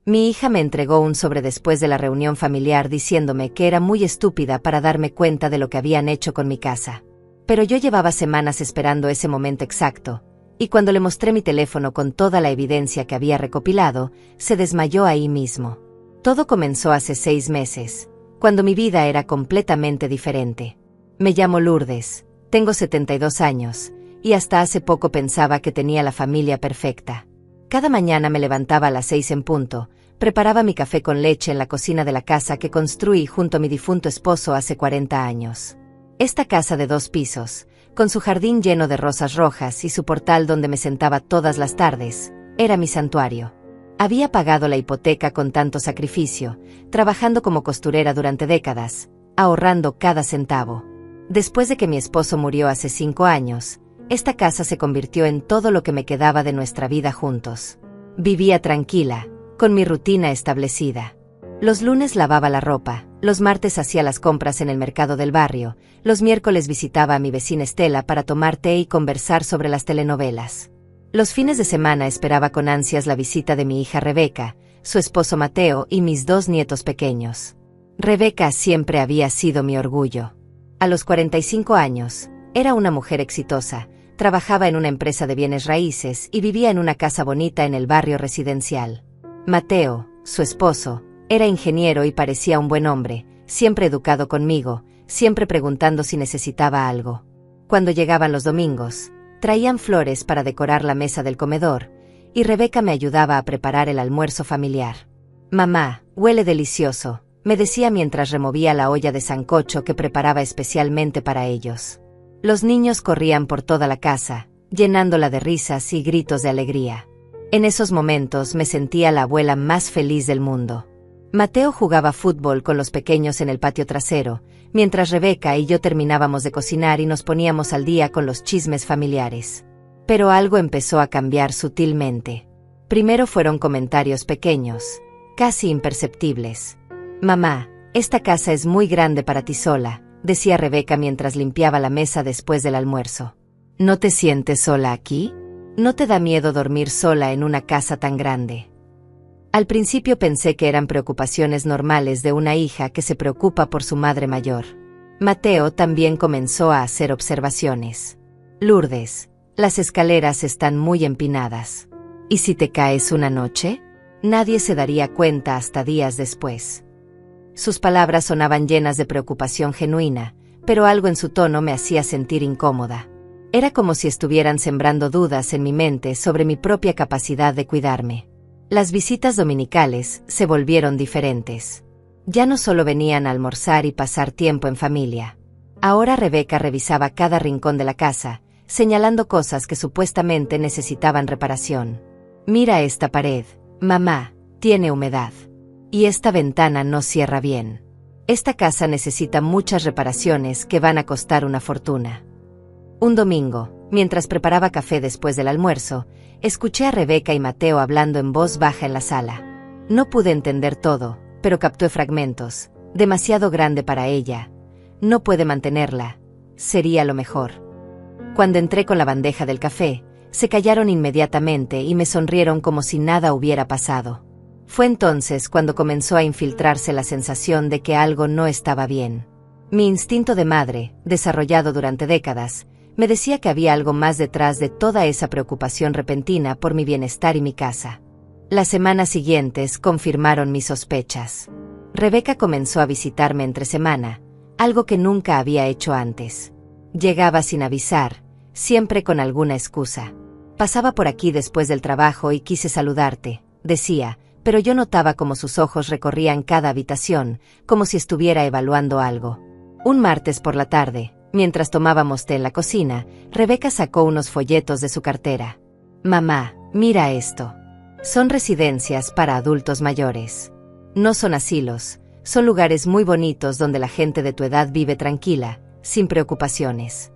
Mi hija me entregó un sobre después de la reunión familiar diciéndome que era muy estúpida para darme cuenta de lo que habían hecho con mi casa. Pero yo llevaba semanas esperando ese momento exacto, y cuando le mostré mi teléfono con toda la evidencia que había recopilado, se desmayó ahí mismo. Todo comenzó hace 6 meses, cuando mi vida era completamente diferente. Me llamo Lourdes, tengo 72 años, y hasta hace poco pensaba que tenía la familia perfecta. Cada mañana me levantaba a las 6 en punto, preparaba mi café con leche en la cocina de la casa que construí junto a mi difunto esposo hace 40 años. Esta casa de 2 pisos, con su jardín lleno de rosas rojas y su portal donde me sentaba todas las tardes, era mi santuario. Había pagado la hipoteca con tanto sacrificio, trabajando como costurera durante décadas, ahorrando cada centavo. Después de que mi esposo murió hace 5 años, esta casa se convirtió en todo lo que me quedaba de nuestra vida juntos. Vivía tranquila, con mi rutina establecida. Los lunes lavaba la ropa, los martes hacía las compras en el mercado del barrio, los miércoles visitaba a mi vecina Estela para tomar té y conversar sobre las telenovelas. Los fines de semana esperaba con ansias la visita de mi hija Rebeca, su esposo Mateo y mis 2 nietos pequeños. Rebeca siempre había sido mi orgullo. A los 45 años, era una mujer exitosa, trabajaba en una empresa de bienes raíces y vivía en una casa bonita en el barrio residencial. Mateo, su esposo, era ingeniero y parecía un buen hombre, siempre educado conmigo, siempre preguntando si necesitaba algo. Cuando llegaban los domingos, traían flores para decorar la mesa del comedor, y Rebeca me ayudaba a preparar el almuerzo familiar. «Mamá, huele delicioso», me decía mientras removía la olla de sancocho que preparaba especialmente para ellos. Los niños corrían por toda la casa, llenándola de risas y gritos de alegría. En esos momentos me sentía la abuela más feliz del mundo. Mateo jugaba fútbol con los pequeños en el patio trasero, mientras Rebeca y yo terminábamos de cocinar y nos poníamos al día con los chismes familiares. Pero algo empezó a cambiar sutilmente. Primero fueron comentarios pequeños, casi imperceptibles. «Mamá, esta casa es muy grande para ti sola», decía Rebeca mientras limpiaba la mesa después del almuerzo. «¿No te sientes sola aquí? ¿No te da miedo dormir sola en una casa tan grande?» Al principio pensé que eran preocupaciones normales de una hija que se preocupa por su madre mayor. Mateo también comenzó a hacer observaciones. «Lourdes, las escaleras están muy empinadas. ¿Y si te caes una noche? Nadie se daría cuenta hasta días después». Sus palabras sonaban llenas de preocupación genuina, pero algo en su tono me hacía sentir incómoda. Era como si estuvieran sembrando dudas en mi mente sobre mi propia capacidad de cuidarme. Las visitas dominicales se volvieron diferentes. Ya no solo venían a almorzar y pasar tiempo en familia. Ahora Rebeca revisaba cada rincón de la casa, señalando cosas que supuestamente necesitaban reparación. «Mira esta pared, mamá, tiene humedad. Y esta ventana no cierra bien. Esta casa necesita muchas reparaciones que van a costar una fortuna». Un domingo, mientras preparaba café después del almuerzo, escuché a Rebeca y Mateo hablando en voz baja en la sala. No pude entender todo, pero capté fragmentos. «Demasiado grande para ella. No puede mantenerla. Sería lo mejor». Cuando entré con la bandeja del café, se callaron inmediatamente y me sonrieron como si nada hubiera pasado. Fue entonces cuando comenzó a infiltrarse la sensación de que algo no estaba bien. Mi instinto de madre, desarrollado durante décadas, me decía que había algo más detrás de toda esa preocupación repentina por mi bienestar y mi casa. Las semanas siguientes confirmaron mis sospechas. Rebeca comenzó a visitarme entre semana, algo que nunca había hecho antes. Llegaba sin avisar, siempre con alguna excusa. «Pasaba por aquí después del trabajo y quise saludarte», decía, pero yo notaba como sus ojos recorrían cada habitación, como si estuviera evaluando algo. Un martes por la tarde, mientras tomábamos té en la cocina, Rebeca sacó unos folletos de su cartera. «Mamá, mira esto. Son residencias para adultos mayores. No son asilos, son lugares muy bonitos donde la gente de tu edad vive tranquila, sin preocupaciones».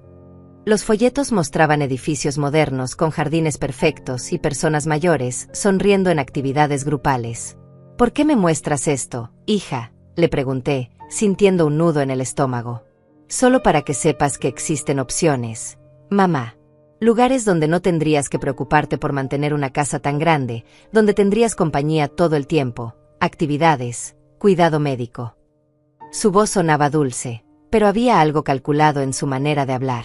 Los folletos mostraban edificios modernos con jardines perfectos y personas mayores sonriendo en actividades grupales. «¿Por qué me muestras esto, hija?», le pregunté, sintiendo un nudo en el estómago. «Solo para que sepas que existen opciones, mamá». Lugares donde no tendrías que preocuparte por mantener una casa tan grande, donde tendrías compañía todo el tiempo, actividades, cuidado médico. Su voz sonaba dulce, pero había algo calculado en su manera de hablar.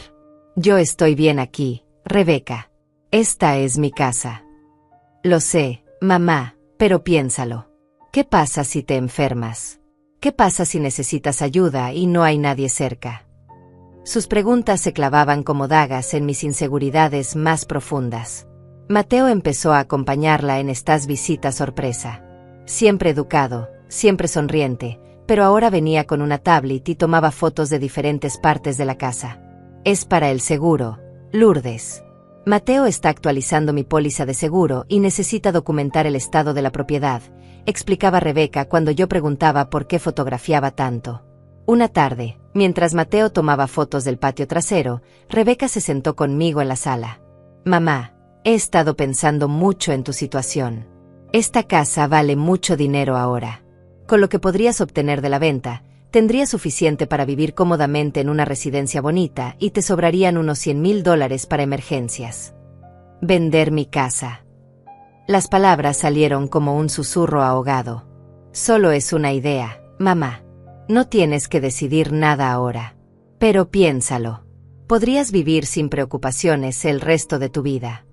Yo estoy bien aquí, Rebeca. Esta es mi casa. Lo sé, mamá, pero piénsalo. ¿Qué pasa si te enfermas? ¿Qué pasa si necesitas ayuda y no hay nadie cerca? Sus preguntas se clavaban como dagas en mis inseguridades más profundas. Mateo empezó a acompañarla en estas visitas sorpresa. Siempre educado, siempre sonriente, pero ahora venía con una tablet y tomaba fotos de diferentes partes de la casa. Es para el seguro, Lourdes. Mateo está actualizando mi póliza de seguro y necesita documentar el estado de la propiedad, explicaba Rebeca cuando yo preguntaba por qué fotografiaba tanto. Una tarde, mientras Mateo tomaba fotos del patio trasero, Rebeca se sentó conmigo en la sala. Mamá, he estado pensando mucho en tu situación. Esta casa vale mucho dinero ahora. Con lo que podrías obtener de la venta, tendrías suficiente para vivir cómodamente en una residencia bonita y te sobrarían unos $100,000 para emergencias. Vender mi casa. Las palabras salieron como un susurro ahogado. Solo es una idea, mamá. No tienes que decidir nada ahora. Pero piénsalo. Podrías vivir sin preocupaciones el resto de tu vida.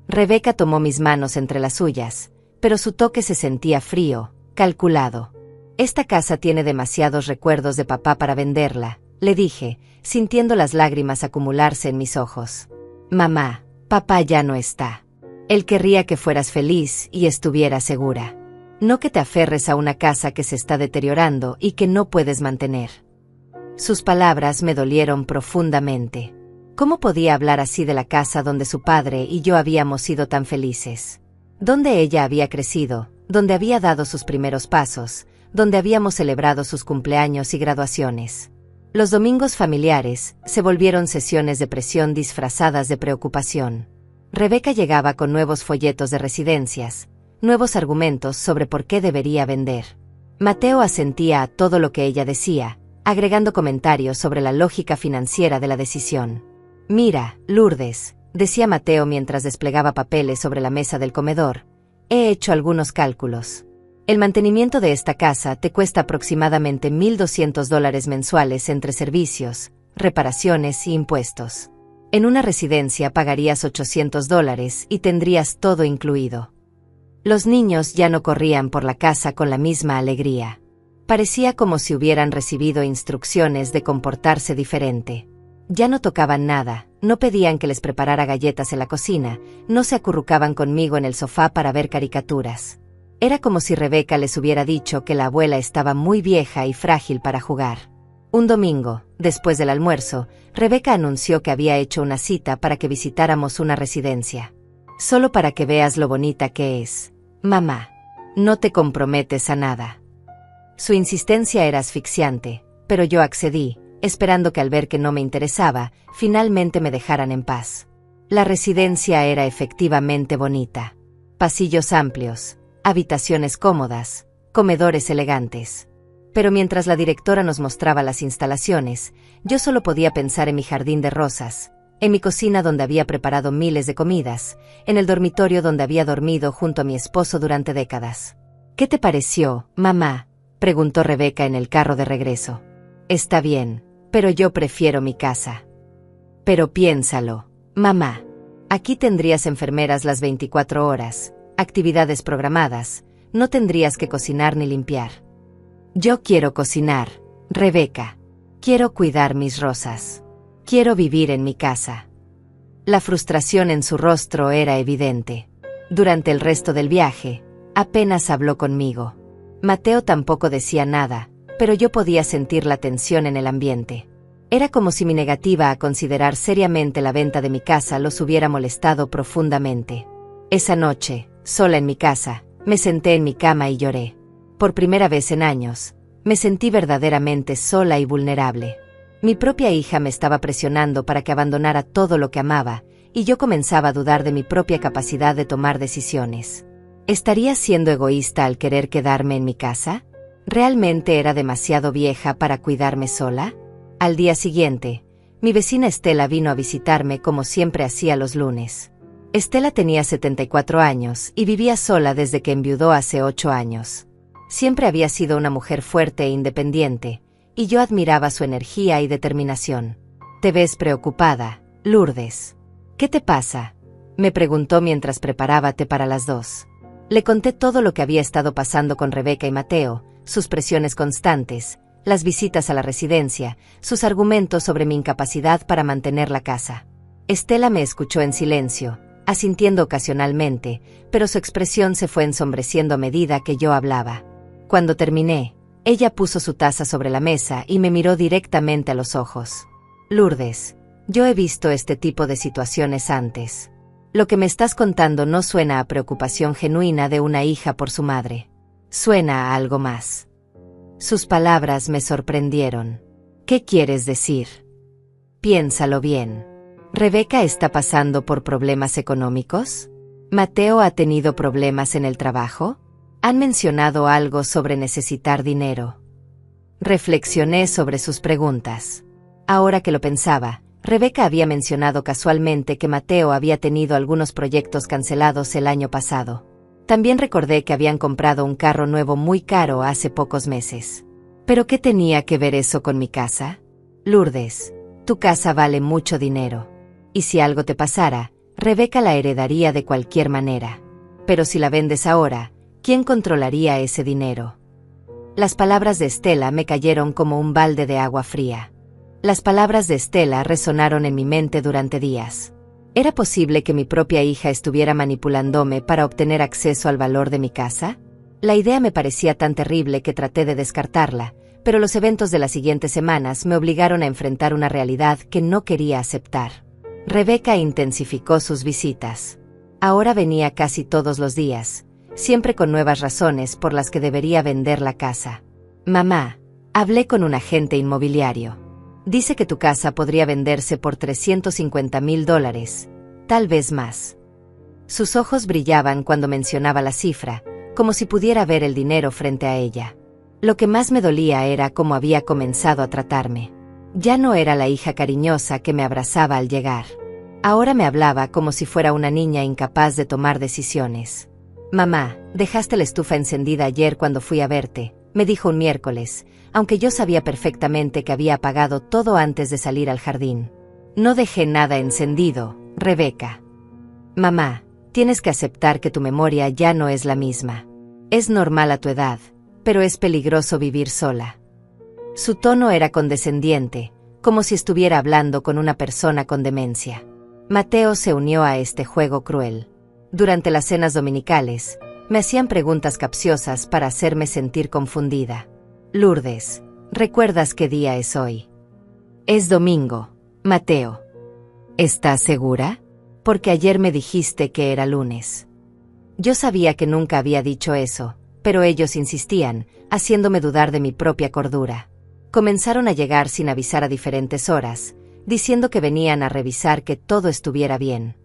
Rebeca tomó mis manos entre las suyas, pero su toque se sentía frío, calculado. Esta casa tiene demasiados recuerdos de papá para venderla, le dije, sintiendo las lágrimas acumularse en mis ojos. Mamá, papá ya no está. Él querría que fueras feliz y estuvieras segura. No que te aferres a una casa que se está deteriorando y que no puedes mantener. Sus palabras me dolieron profundamente. ¿Cómo podía hablar así de la casa donde su padre y yo habíamos sido tan felices? Donde ella había crecido, donde había dado sus primeros pasos, donde habíamos celebrado sus cumpleaños y graduaciones. Los domingos familiares se volvieron sesiones de presión disfrazadas de preocupación. Rebeca llegaba con nuevos folletos de residencias, nuevos argumentos sobre por qué debería vender. Mateo asentía a todo lo que ella decía, agregando comentarios sobre la lógica financiera de la decisión. Mira, Lourdes, decía Mateo mientras desplegaba papeles sobre la mesa del comedor, he hecho algunos cálculos. El mantenimiento de esta casa te cuesta aproximadamente $1,200 mensuales entre servicios, reparaciones y impuestos. En una residencia pagarías $800 y tendrías todo incluido. Los niños ya no corrían por la casa con la misma alegría. Parecía como si hubieran recibido instrucciones de comportarse diferente. Ya no tocaban nada, no pedían que les preparara galletas en la cocina, no se acurrucaban conmigo en el sofá para ver caricaturas. Era como si Rebeca les hubiera dicho que la abuela estaba muy vieja y frágil para jugar. Un domingo, después del almuerzo, Rebeca anunció que había hecho una cita para que visitáramos una residencia. Solo para que veas lo bonita que es. Mamá, no te comprometes a nada. Su insistencia era asfixiante, pero yo accedí, esperando que al ver que no me interesaba, finalmente me dejaran en paz. La residencia era efectivamente bonita. Pasillos amplios, habitaciones cómodas, comedores elegantes. Pero mientras la directora nos mostraba las instalaciones, yo solo podía pensar en mi jardín de rosas, en mi cocina donde había preparado miles de comidas, en el dormitorio donde había dormido junto a mi esposo durante décadas. ¿Qué te pareció, mamá?, preguntó Rebeca en el carro de regreso. Está bien, pero yo prefiero mi casa. Pero piénsalo, mamá. Aquí tendrías enfermeras las 24 horas, actividades programadas, no tendrías que cocinar ni limpiar. Yo quiero cocinar, Rebeca. Quiero cuidar mis rosas. Quiero vivir en mi casa. La frustración en su rostro era evidente. Durante el resto del viaje, apenas habló conmigo. Mateo tampoco decía nada, pero yo podía sentir la tensión en el ambiente. Era como si mi negativa a considerar seriamente la venta de mi casa los hubiera molestado profundamente. Esa noche, sola en mi casa, me senté en mi cama y lloré. Por primera vez en años, me sentí verdaderamente sola y vulnerable. Mi propia hija me estaba presionando para que abandonara todo lo que amaba, y yo comenzaba a dudar de mi propia capacidad de tomar decisiones. ¿Estaría siendo egoísta al querer quedarme en mi casa? ¿Realmente era demasiado vieja para cuidarme sola? Al día siguiente, Mi vecina Estela vino a visitarme como siempre hacía los lunes. Estela tenía 74 años y vivía sola desde que enviudó hace 8 años. Siempre había sido una mujer fuerte e independiente, y yo admiraba su energía y determinación. «Te ves preocupada, Lourdes. ¿Qué te pasa?», me preguntó mientras preparaba té para las 2. Le conté todo lo que había estado pasando con Rebeca y Mateo, sus presiones constantes, las visitas a la residencia, sus argumentos sobre mi incapacidad para mantener la casa. Estela me escuchó en silencio, asintiendo ocasionalmente, pero su expresión se fue ensombreciendo a medida que yo hablaba. Cuando terminé, ella puso su taza sobre la mesa y me miró directamente a los ojos. «Lourdes, yo he visto este tipo de situaciones antes. Lo que me estás contando no suena a preocupación genuina de una hija por su madre. Suena a algo más». Sus palabras me sorprendieron. «¿Qué quieres decir?». «Piénsalo bien. ¿Rebeca está pasando por problemas económicos? ¿Mateo ha tenido problemas en el trabajo? ¿Han mencionado algo sobre necesitar dinero?». Reflexioné sobre sus preguntas. Ahora que lo pensaba, Rebeca había mencionado casualmente que Mateo había tenido algunos proyectos cancelados el año pasado. También recordé que habían comprado un carro nuevo muy caro hace pocos meses. ¿Pero qué tenía que ver eso con mi casa? «Lourdes, tu casa vale mucho dinero. Y si algo te pasara, Rebeca la heredaría de cualquier manera. Pero si la vendes ahora, ¿quién controlaría ese dinero?». Las palabras de Estela me cayeron como un balde de agua fría. Las palabras de Estela resonaron en mi mente durante días. ¿Era posible que mi propia hija estuviera manipulándome para obtener acceso al valor de mi casa? La idea me parecía tan terrible que traté de descartarla, pero los eventos de las siguientes semanas me obligaron a enfrentar una realidad que no quería aceptar. Rebeca intensificó sus visitas. Ahora venía casi todos los días, siempre con nuevas razones por las que debería vender la casa. «Mamá, hablé con un agente inmobiliario. Dice que tu casa podría venderse por $350,000, tal vez más». Sus ojos brillaban cuando mencionaba la cifra, como si pudiera ver el dinero frente a ella. Lo que más me dolía era cómo había comenzado a tratarme. Ya no era la hija cariñosa que me abrazaba al llegar. Ahora me hablaba como si fuera una niña incapaz de tomar decisiones. «Mamá, dejaste la estufa encendida ayer cuando fui a verte», me dijo un miércoles, aunque yo sabía perfectamente que había apagado todo antes de salir al jardín. «No dejé nada encendido, Rebeca». «Mamá, tienes que aceptar que tu memoria ya no es la misma. Es normal a tu edad, pero es peligroso vivir sola». Su tono era condescendiente, como si estuviera hablando con una persona con demencia. Mateo se unió a este juego cruel. Durante las cenas dominicales, me hacían preguntas capciosas para hacerme sentir confundida. «Lourdes, ¿recuerdas qué día es hoy?». «Es domingo, Mateo». «¿Estás segura? Porque ayer me dijiste que era lunes». Yo sabía que nunca había dicho eso, pero ellos insistían, haciéndome dudar de mi propia cordura. Comenzaron a llegar sin avisar a diferentes horas, diciendo que venían a revisar que todo estuviera bien.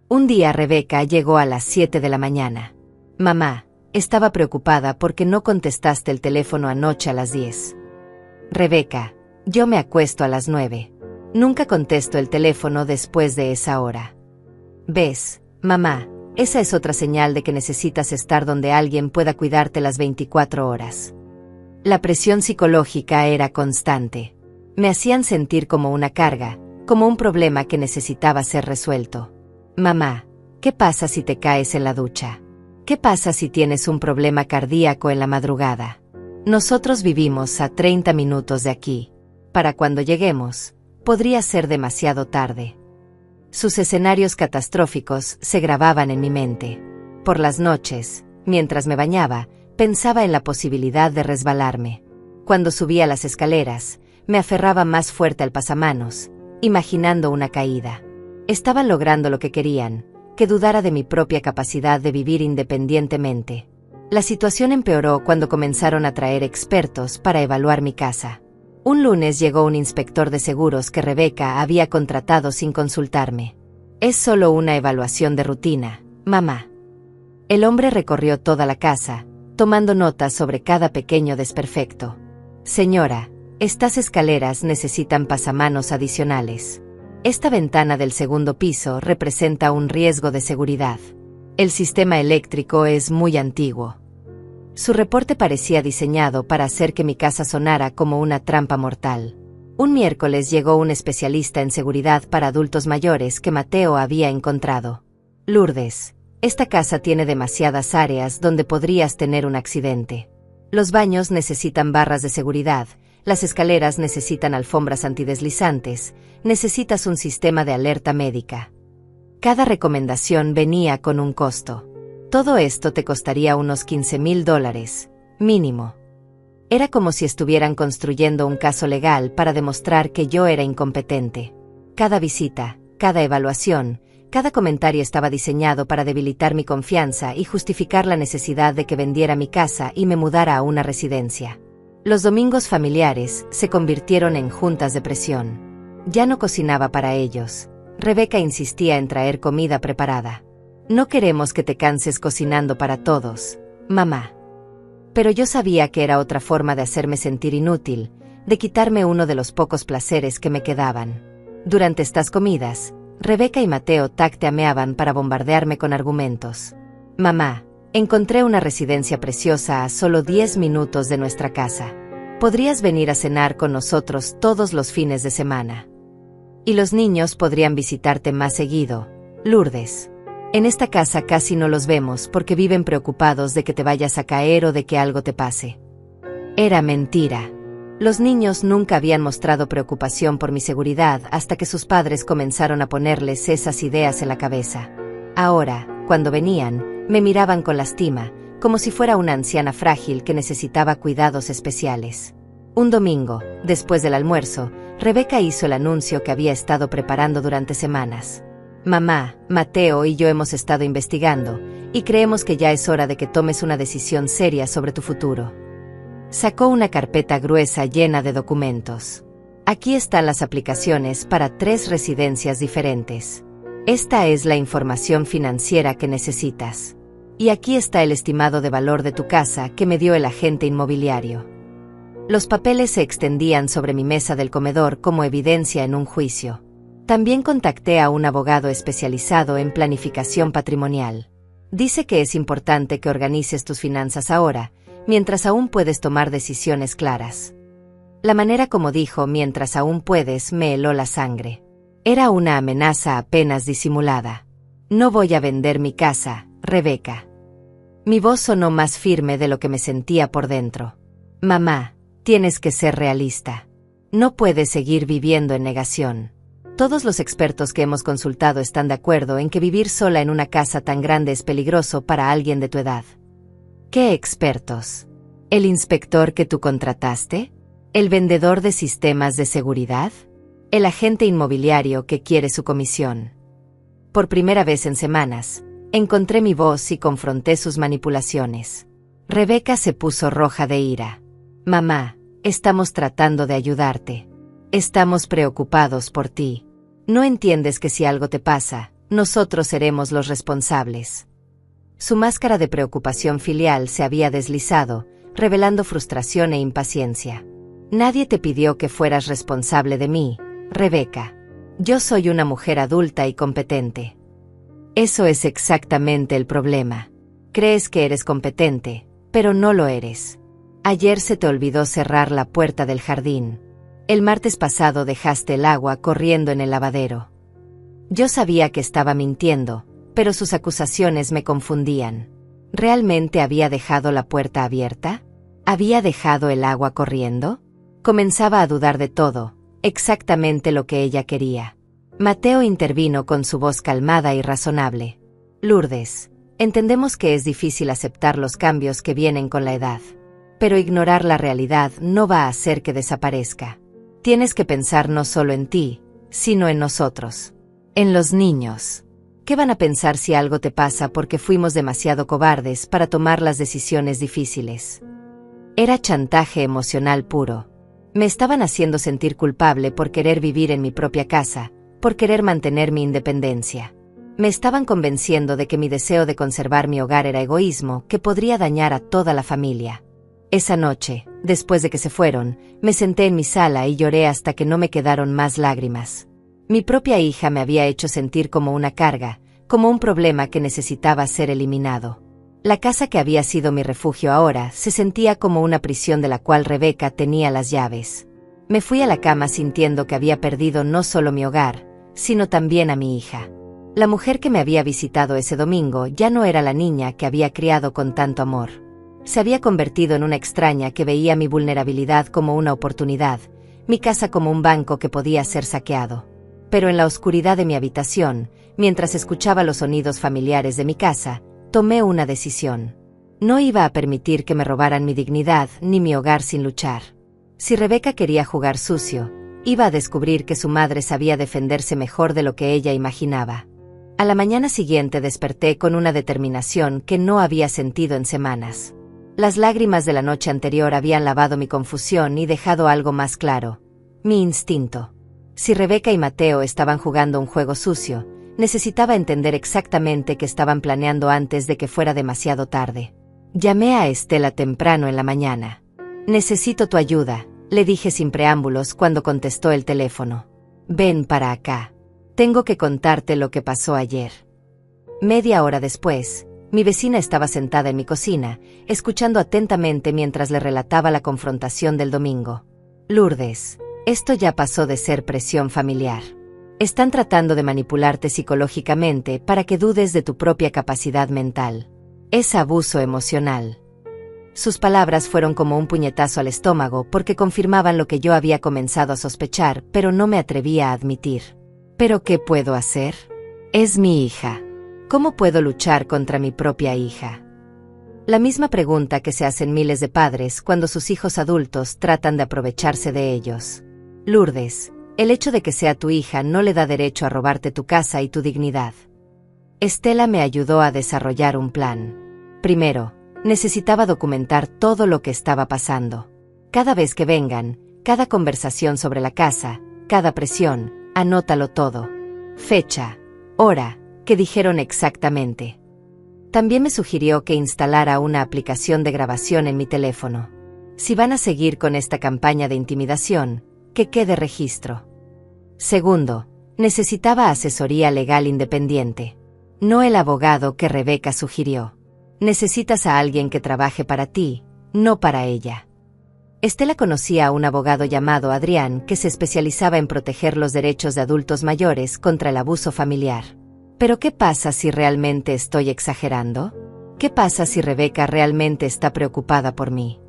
Un día Rebeca llegó a las 7 de la mañana. «Mamá, estaba preocupada porque no contestaste el teléfono anoche a las 10. «Rebeca, yo me acuesto a las 9. Nunca contesto el teléfono después de esa hora». «¿Ves, mamá? Esa es otra señal de que necesitas estar donde alguien pueda cuidarte las 24 horas». La presión psicológica era constante. Me hacían sentir como una carga, como un problema que necesitaba ser resuelto. «Mamá, ¿qué pasa si te caes en la ducha? ¿Qué pasa si tienes un problema cardíaco en la madrugada? Nosotros vivimos a 30 minutos de aquí. Para cuando lleguemos, podría ser demasiado tarde». Sus escenarios catastróficos se grababan en mi mente. Por las noches, mientras me bañaba, pensaba en la posibilidad de resbalarme. Cuando subía las escaleras, me aferraba más fuerte al pasamanos, imaginando una caída. Estaban logrando lo que querían, que dudara de mi propia capacidad de vivir independientemente. La situación empeoró cuando comenzaron a traer expertos para evaluar mi casa. Un lunes llegó un inspector de seguros que Rebeca había contratado sin consultarme. «Es solo una evaluación de rutina, mamá». El hombre recorrió toda la casa, tomando notas sobre cada pequeño desperfecto. «Señora, Estas escaleras necesitan pasamanos adicionales. Esta ventana del segundo piso representa un riesgo de seguridad. El sistema eléctrico es muy antiguo. Su reporte parecía diseñado para hacer que mi casa sonara como una trampa mortal. Un miércoles llegó un especialista en seguridad para adultos mayores que Mateo había encontrado. Lourdes, esta casa tiene demasiadas áreas donde podrías tener un accidente. Los baños necesitan barras de seguridad, las escaleras necesitan alfombras antideslizantes, necesitas un sistema de alerta médica. Cada recomendación venía con un costo. Todo esto te costaría unos $15,000, mínimo. Era como si estuvieran construyendo un caso legal para demostrar que yo era incompetente. Cada visita, cada evaluación, cada comentario estaba diseñado para debilitar mi confianza y justificar la necesidad de que vendiera mi casa y me mudara a una residencia. Los domingos familiares se convirtieron en juntas de presión. Ya no cocinaba para ellos. Rebeca insistía en traer comida preparada. No queremos que te canses cocinando para todos, mamá. Pero yo sabía que era otra forma de hacerme sentir inútil, de quitarme uno de los pocos placeres que me quedaban. Durante estas comidas, Rebeca y Mateo tacteameaban para bombardearme con argumentos. Mamá, encontré una residencia preciosa a solo 10 minutos de nuestra casa. Podrías venir a cenar con nosotros todos los fines de semana. Y los niños podrían visitarte más seguido, Lourdes. En esta casa casi no los vemos porque viven preocupados de que te vayas a caer o de que algo te pase. Era mentira. Los niños nunca habían mostrado preocupación por mi seguridad hasta que sus padres comenzaron a ponerles esas ideas en la cabeza. Ahora, cuando venían, me miraban con lástima, como si fuera una anciana frágil que necesitaba cuidados especiales. Un domingo, después del almuerzo, Rebeca hizo el anuncio que había estado preparando durante semanas. Mamá, Mateo y yo hemos estado investigando, y creemos que ya es hora de que tomes una decisión seria sobre tu futuro. Sacó una carpeta gruesa llena de documentos. Aquí están las aplicaciones para 3 residencias diferentes. Esta es la información financiera que necesitas. Y aquí está el estimado de valor de tu casa que me dio el agente inmobiliario. Los papeles se extendían sobre mi mesa del comedor como evidencia en un juicio. También contacté a un abogado especializado en planificación patrimonial. Dice que es importante que organices tus finanzas ahora, mientras aún puedes tomar decisiones claras. La manera como dijo "mientras aún puedes" me heló la sangre. Era una amenaza apenas disimulada. No voy a vender mi casa, Rebeca. Mi voz sonó más firme de lo que me sentía por dentro. Mamá, tienes que ser realista. No puedes seguir viviendo en negación. Todos los expertos que hemos consultado están de acuerdo en que vivir sola en una casa tan grande es peligroso para alguien de tu edad. ¿Qué expertos? ¿El inspector que tú contrataste? ¿El vendedor de sistemas de seguridad? ¿El agente inmobiliario que quiere su comisión? Por primera vez en semanas, encontré mi voz y confronté sus manipulaciones. Rebeca se puso roja de ira. Mamá, estamos tratando de ayudarte. Estamos preocupados por ti. No entiendes que si algo te pasa, nosotros seremos los responsables. Su máscara de preocupación filial se había deslizado, revelando frustración e impaciencia. Nadie te pidió que fueras responsable de mí, Rebeca. Yo soy una mujer adulta y competente. Eso es exactamente el problema. Crees que eres competente, pero no lo eres. Ayer se te olvidó cerrar la puerta del jardín. El martes pasado dejaste el agua corriendo en el lavadero. Yo sabía que estaba mintiendo, pero sus acusaciones me confundían. ¿Realmente había dejado la puerta abierta? ¿Había dejado el agua corriendo? Comenzaba a dudar de todo, exactamente lo que ella quería. Mateo intervino con su voz calmada y razonable. Lourdes, entendemos que es difícil aceptar los cambios que vienen con la edad. Pero ignorar la realidad no va a hacer que desaparezca. Tienes que pensar no solo en ti, sino en nosotros. En los niños. ¿Qué van a pensar si algo te pasa porque fuimos demasiado cobardes para tomar las decisiones difíciles? Era chantaje emocional puro. Me estaban haciendo sentir culpable por querer vivir en mi propia casa, por querer mantener mi independencia. Me estaban convenciendo de que mi deseo de conservar mi hogar era egoísmo que podría dañar a toda la familia. Esa noche, después de que se fueron, me senté en mi sala y lloré hasta que no me quedaron más lágrimas. Mi propia hija me había hecho sentir como una carga, como un problema que necesitaba ser eliminado. La casa que había sido mi refugio ahora se sentía como una prisión de la cual Rebeca tenía las llaves. Me fui a la cama sintiendo que había perdido no solo mi hogar, sino también a mi hija. La mujer que me había visitado ese domingo ya no era la niña que había criado con tanto amor. Se había convertido en una extraña que veía mi vulnerabilidad como una oportunidad, mi casa como un banco que podía ser saqueado. Pero en la oscuridad de mi habitación, mientras escuchaba los sonidos familiares de mi casa, tomé una decisión. No iba a permitir que me robaran mi dignidad ni mi hogar sin luchar. Si Rebeca quería jugar sucio, iba a descubrir que su madre sabía defenderse mejor de lo que ella imaginaba. A la mañana siguiente desperté con una determinación que no había sentido en semanas. Las lágrimas de la noche anterior habían lavado mi confusión y dejado algo más claro: mi instinto. Si Rebeca y Mateo estaban jugando un juego sucio, necesitaba entender exactamente qué estaban planeando antes de que fuera demasiado tarde. Llamé a Estela temprano en la mañana. «Necesito tu ayuda», le dije sin preámbulos cuando contestó el teléfono. «Ven para acá. Tengo que contarte lo que pasó ayer». Media hora después, mi vecina estaba sentada en mi cocina, escuchando atentamente mientras le relataba la confrontación del domingo. «Lourdes, esto ya pasó de ser presión familiar. Están tratando de manipularte psicológicamente para que dudes de tu propia capacidad mental. Es abuso emocional». Sus palabras fueron como un puñetazo al estómago porque confirmaban lo que yo había comenzado a sospechar, pero no me atrevía a admitir. ¿Pero qué puedo hacer? Es mi hija. ¿Cómo puedo luchar contra mi propia hija? La misma pregunta que se hacen miles de padres cuando sus hijos adultos tratan de aprovecharse de ellos. Lourdes, el hecho de que sea tu hija no le da derecho a robarte tu casa y tu dignidad. Estela me ayudó a desarrollar un plan. Primero, necesitaba documentar todo lo que estaba pasando. Cada vez que vengan, cada conversación sobre la casa, cada presión, anótalo todo. Fecha, hora, qué dijeron exactamente. También me sugirió que instalara una aplicación de grabación en mi teléfono. Si van a seguir con esta campaña de intimidación, que quede registro. Segundo, necesitaba asesoría legal independiente. No el abogado que Rebeca sugirió. Necesitas a alguien que trabaje para ti, no para ella. Estela conocía a un abogado llamado Adrián que se especializaba en proteger los derechos de adultos mayores contra el abuso familiar. ¿Pero qué pasa si realmente estoy exagerando? ¿Qué pasa si Rebeca realmente está preocupada por mí?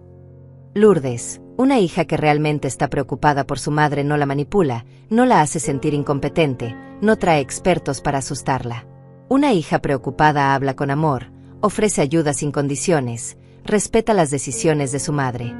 Lourdes, una hija que realmente está preocupada por su madre no la manipula, no la hace sentir incompetente, no trae expertos para asustarla. Una hija preocupada habla con amor, ofrece ayuda sin condiciones, respeta las decisiones de su madre.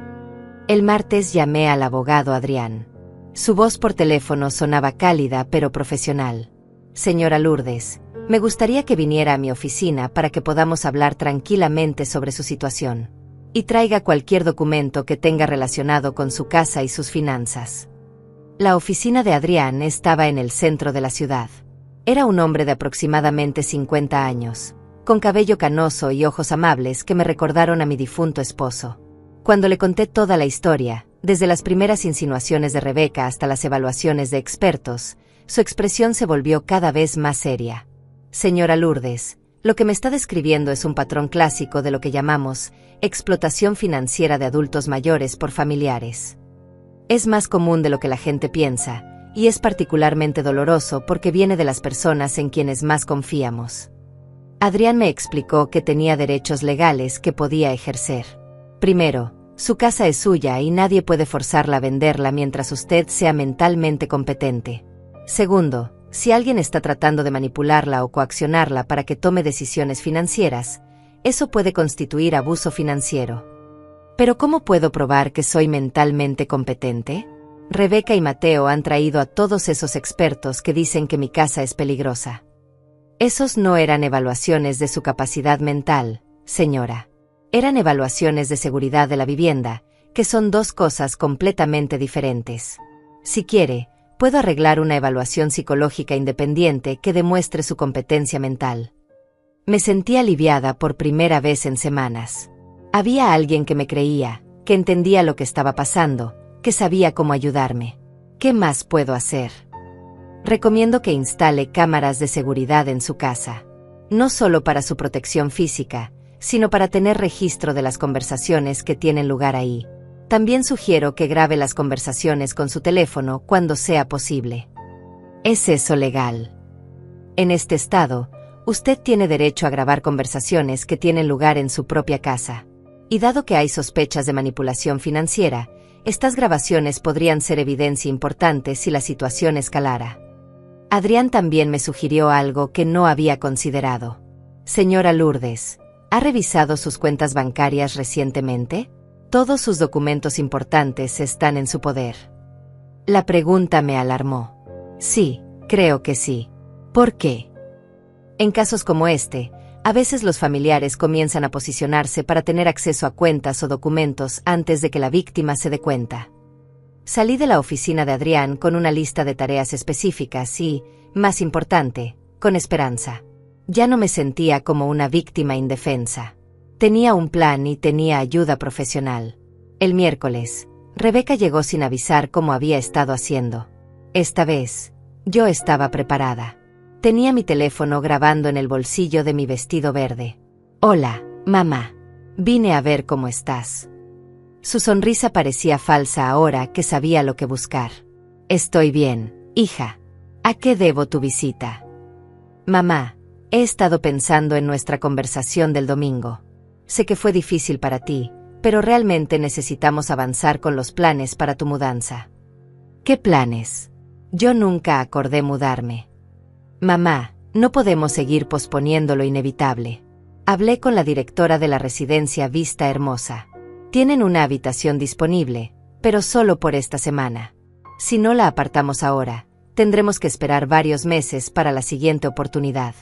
El martes llamé al abogado Adrián. Su voz por teléfono sonaba cálida pero profesional. Señora Lourdes, me gustaría que viniera a mi oficina para que podamos hablar tranquilamente sobre su situación. Y traiga cualquier documento que tenga relacionado con su casa y sus finanzas. La oficina de Adrián estaba en el centro de la ciudad. Era un hombre de aproximadamente 50 años. Con cabello canoso y ojos amables que me recordaron a mi difunto esposo. Cuando le conté toda la historia, desde las primeras insinuaciones de Rebeca hasta las evaluaciones de expertos, su expresión se volvió cada vez más seria. Señora Lourdes, lo que me está describiendo es un patrón clásico de lo que llamamos explotación financiera de adultos mayores por familiares. Es más común de lo que la gente piensa, y es particularmente doloroso porque viene de las personas en quienes más confiamos. Adrián me explicó que tenía derechos legales que podía ejercer. Primero, su casa es suya y nadie puede forzarla a venderla mientras usted sea mentalmente competente. Segundo, si alguien está tratando de manipularla o coaccionarla para que tome decisiones financieras, eso puede constituir abuso financiero. ¿Pero cómo puedo probar que soy mentalmente competente? Rebeca y Mateo han traído a todos esos expertos que dicen que mi casa es peligrosa. Esos no eran evaluaciones de su capacidad mental, señora. Eran evaluaciones de seguridad de la vivienda, que son dos cosas completamente diferentes. Si quiere, puedo arreglar una evaluación psicológica independiente que demuestre su competencia mental. Me sentí aliviada por primera vez en semanas. Había alguien que me creía, que entendía lo que estaba pasando, que sabía cómo ayudarme. ¿Qué más puedo hacer? Recomiendo que instale cámaras de seguridad en su casa. No solo para su protección física, sino para tener registro de las conversaciones que tienen lugar ahí. También sugiero que grabe las conversaciones con su teléfono cuando sea posible. ¿Es eso legal? En este estado, usted tiene derecho a grabar conversaciones que tienen lugar en su propia casa. Y dado que hay sospechas de manipulación financiera, estas grabaciones podrían ser evidencia importante si la situación escalara. Adrián también me sugirió algo que no había considerado. Señora Lourdes, ¿ha revisado sus cuentas bancarias recientemente? Todos sus documentos importantes están en su poder. La pregunta me alarmó. Sí, creo que sí. ¿Por qué? En casos como este, a veces los familiares comienzan a posicionarse para tener acceso a cuentas o documentos antes de que la víctima se dé cuenta. Salí de la oficina de Adrián con una lista de tareas específicas y, más importante, con esperanza. Ya no me sentía como una víctima indefensa. Tenía un plan y tenía ayuda profesional. El miércoles, Rebeca llegó sin avisar cómo había estado haciendo. Esta vez, yo estaba preparada. Tenía mi teléfono grabando en el bolsillo de mi vestido verde. Hola, mamá. Vine a ver cómo estás. Su sonrisa parecía falsa ahora que sabía lo que buscar. Estoy bien, hija. ¿A qué debo tu visita? Mamá, he estado pensando en nuestra conversación del domingo. Sé que fue difícil para ti, pero realmente necesitamos avanzar con los planes para tu mudanza. ¿Qué planes? Yo nunca acordé mudarme. Mamá, no podemos seguir posponiendo lo inevitable. Hablé con la directora de la residencia Vista Hermosa. Tienen una habitación disponible, pero solo por esta semana. Si no la apartamos ahora, tendremos que esperar varios meses para la siguiente oportunidad.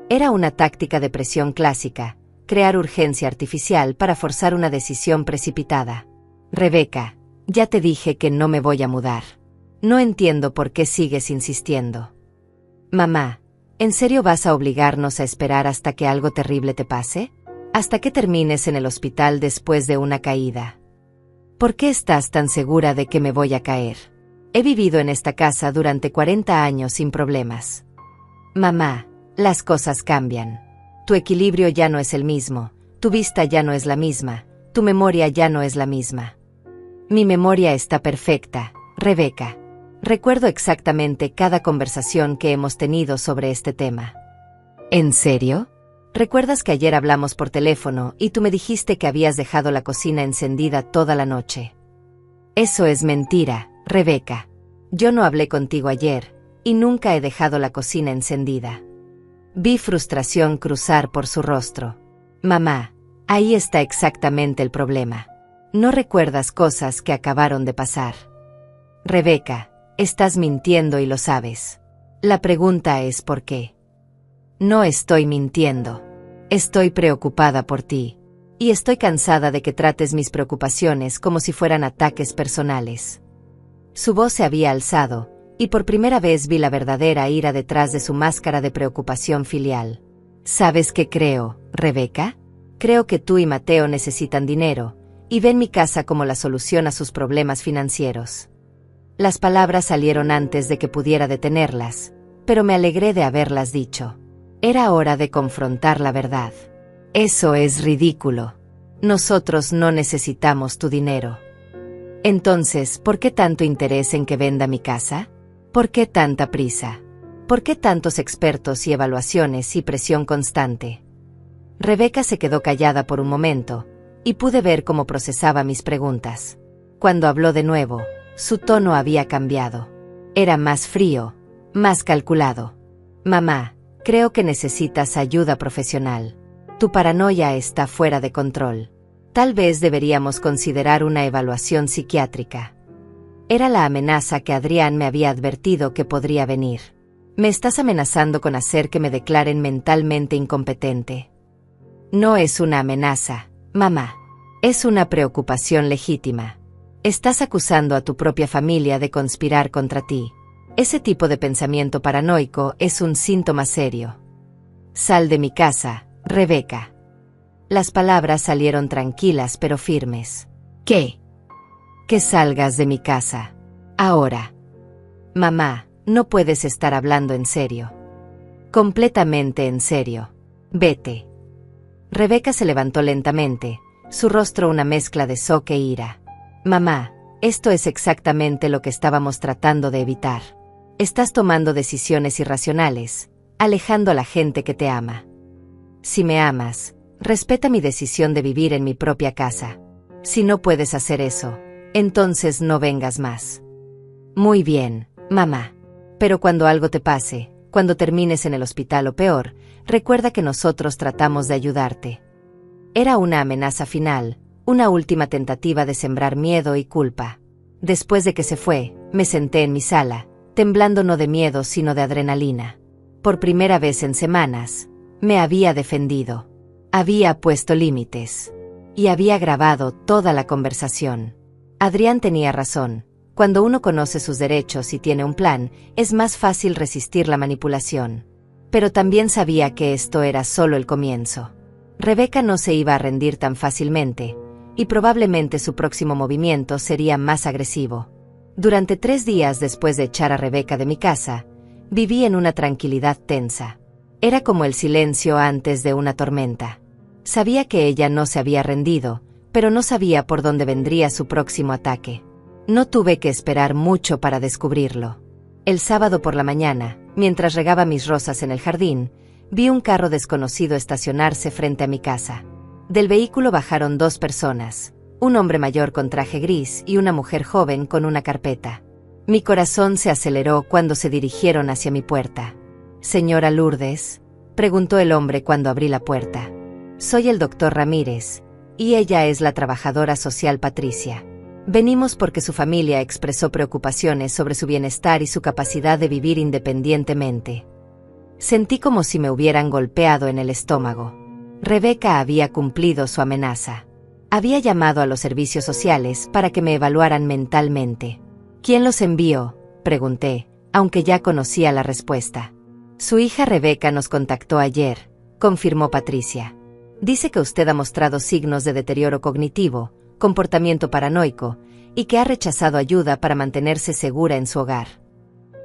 Era una táctica de presión clásica, crear urgencia artificial para forzar una decisión precipitada. Rebeca, ya te dije que no me voy a mudar. No entiendo por qué sigues insistiendo. Mamá, ¿en serio vas a obligarnos a esperar hasta que algo terrible te pase? ¿Hasta que termines en el hospital después de una caída? ¿Por qué estás tan segura de que me voy a caer? He vivido en esta casa durante 40 años sin problemas. Mamá, las cosas cambian. Tu equilibrio ya no es el mismo, tu vista ya no es la misma, tu memoria ya no es la misma. Mi memoria está perfecta, Rebeca. Recuerdo exactamente cada conversación que hemos tenido sobre este tema. ¿En serio? ¿Recuerdas que ayer hablamos por teléfono y tú me dijiste que habías dejado la cocina encendida toda la noche? Eso es mentira, Rebeca. Yo no hablé contigo ayer, y nunca he dejado la cocina encendida. Vi frustración cruzar por su rostro. Mamá, ahí está exactamente el problema. No recuerdas cosas que acabaron de pasar. Rebeca, estás mintiendo y lo sabes. La pregunta es ¿por qué? No estoy mintiendo. Estoy preocupada por ti. Y estoy cansada de que trates mis preocupaciones como si fueran ataques personales. Su voz se había alzado, y por primera vez vi la verdadera ira detrás de su máscara de preocupación filial. ¿Sabes qué creo, Rebeca? Creo que tú y Mateo necesitan dinero, y ven mi casa como la solución a sus problemas financieros. Las palabras salieron antes de que pudiera detenerlas, pero me alegré de haberlas dicho. Era hora de confrontar la verdad. Eso es ridículo. Nosotros no necesitamos tu dinero. Entonces, ¿por qué tanto interés en que venda mi casa? ¿Por qué tanta prisa? ¿Por qué tantos expertos y evaluaciones y presión constante? Rebeca se quedó callada por un momento, y pude ver cómo procesaba mis preguntas. Cuando habló de nuevo, su tono había cambiado. Era más frío, más calculado. Mamá, creo que necesitas ayuda profesional. Tu paranoia está fuera de control. Tal vez deberíamos considerar una evaluación psiquiátrica. Era la amenaza que Adrián me había advertido que podría venir. Me estás amenazando con hacer que me declaren mentalmente incompetente. No es una amenaza, mamá. Es una preocupación legítima. Estás acusando a tu propia familia de conspirar contra ti. Ese tipo de pensamiento paranoico es un síntoma serio. Sal de mi casa, Rebeca. Las palabras salieron tranquilas pero firmes. ¿Qué? Que salgas de mi casa. Ahora. Mamá, no puedes estar hablando en serio. Completamente en serio. Vete. Rebeca se levantó lentamente, su rostro una mezcla de shock e ira. Mamá, esto es exactamente lo que estábamos tratando de evitar. Estás tomando decisiones irracionales, alejando a la gente que te ama. Si me amas, respeta mi decisión de vivir en mi propia casa. Si no puedes hacer eso, entonces no vengas más. Muy bien, mamá. Pero cuando algo te pase, cuando termines en el hospital o peor, recuerda que nosotros tratamos de ayudarte. Era una amenaza final, una última tentativa de sembrar miedo y culpa. Después de que se fue, me senté en mi sala, temblando no de miedo sino de adrenalina. Por primera vez en semanas, me había defendido. Había puesto límites. Y había grabado toda la conversación. Adrián tenía razón. Cuando uno conoce sus derechos y tiene un plan, es más fácil resistir la manipulación. Pero también sabía que esto era solo el comienzo. Rebeca no se iba a rendir tan fácilmente, y probablemente su próximo movimiento sería más agresivo. Durante 3 días después de echar a Rebeca de mi casa, viví en una tranquilidad tensa. Era como el silencio antes de una tormenta. Sabía que ella no se había rendido, pero no sabía por dónde vendría su próximo ataque. No tuve que esperar mucho para descubrirlo. El sábado por la mañana, mientras regaba mis rosas en el jardín, vi un carro desconocido estacionarse frente a mi casa. Del vehículo bajaron 2 personas, un hombre mayor con traje gris y una mujer joven con una carpeta. Mi corazón se aceleró cuando se dirigieron hacia mi puerta. «Señora Lourdes», preguntó el hombre cuando abrí la puerta. «Soy el doctor Ramírez, y ella es la trabajadora social Patricia. Venimos porque su familia expresó preocupaciones sobre su bienestar y su capacidad de vivir independientemente». Sentí como si me hubieran golpeado en el estómago. Rebeca había cumplido su amenaza. Había llamado a los servicios sociales para que me evaluaran mentalmente. «¿Quién los envió?», pregunté, aunque ya conocía la respuesta. «Su hija Rebeca nos contactó ayer», confirmó Patricia. «Dice que usted ha mostrado signos de deterioro cognitivo, comportamiento paranoico, y que ha rechazado ayuda para mantenerse segura en su hogar».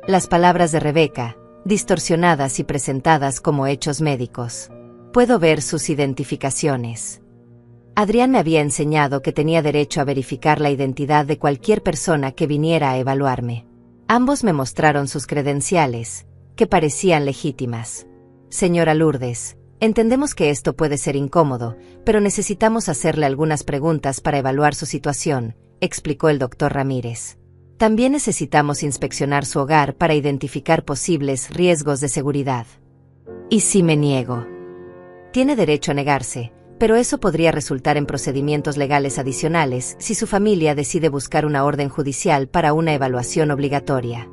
Las palabras de Rebeca, distorsionadas y presentadas como hechos médicos. Puedo ver sus identificaciones. Adrián me había enseñado que tenía derecho a verificar la identidad de cualquier persona que viniera a evaluarme. Ambos me mostraron sus credenciales, que parecían legítimas. «Señora Lourdes, entendemos que esto puede ser incómodo, pero necesitamos hacerle algunas preguntas para evaluar su situación», explicó el doctor Ramírez. «También necesitamos inspeccionar su hogar para identificar posibles riesgos de seguridad». «¿Y si me niego?». «Tiene derecho a negarse, pero eso podría resultar en procedimientos legales adicionales si su familia decide buscar una orden judicial para una evaluación obligatoria».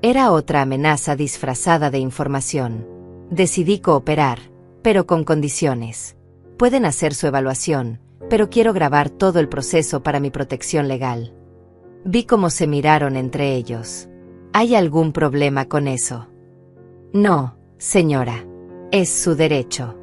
Era otra amenaza disfrazada de información. Decidí cooperar, pero con condiciones. «Pueden hacer su evaluación, pero quiero grabar todo el proceso para mi protección legal». Vi cómo se miraron entre ellos. «¿Hay algún problema con eso?». «No, señora. Es su derecho».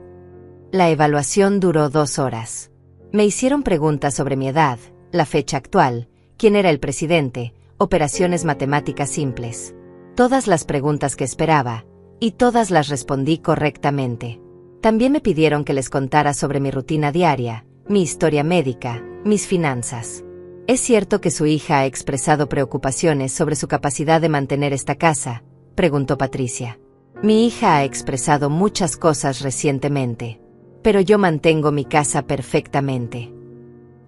La evaluación duró 2 horas. Me hicieron preguntas sobre mi edad, la fecha actual, quién era el presidente, operaciones matemáticas simples. Todas las preguntas que esperaba, y todas las respondí correctamente. También me pidieron que les contara sobre mi rutina diaria, mi historia médica, mis finanzas. «¿Es cierto que su hija ha expresado preocupaciones sobre su capacidad de mantener esta casa?», preguntó Patricia. «Mi hija ha expresado muchas cosas recientemente, pero yo mantengo mi casa perfectamente».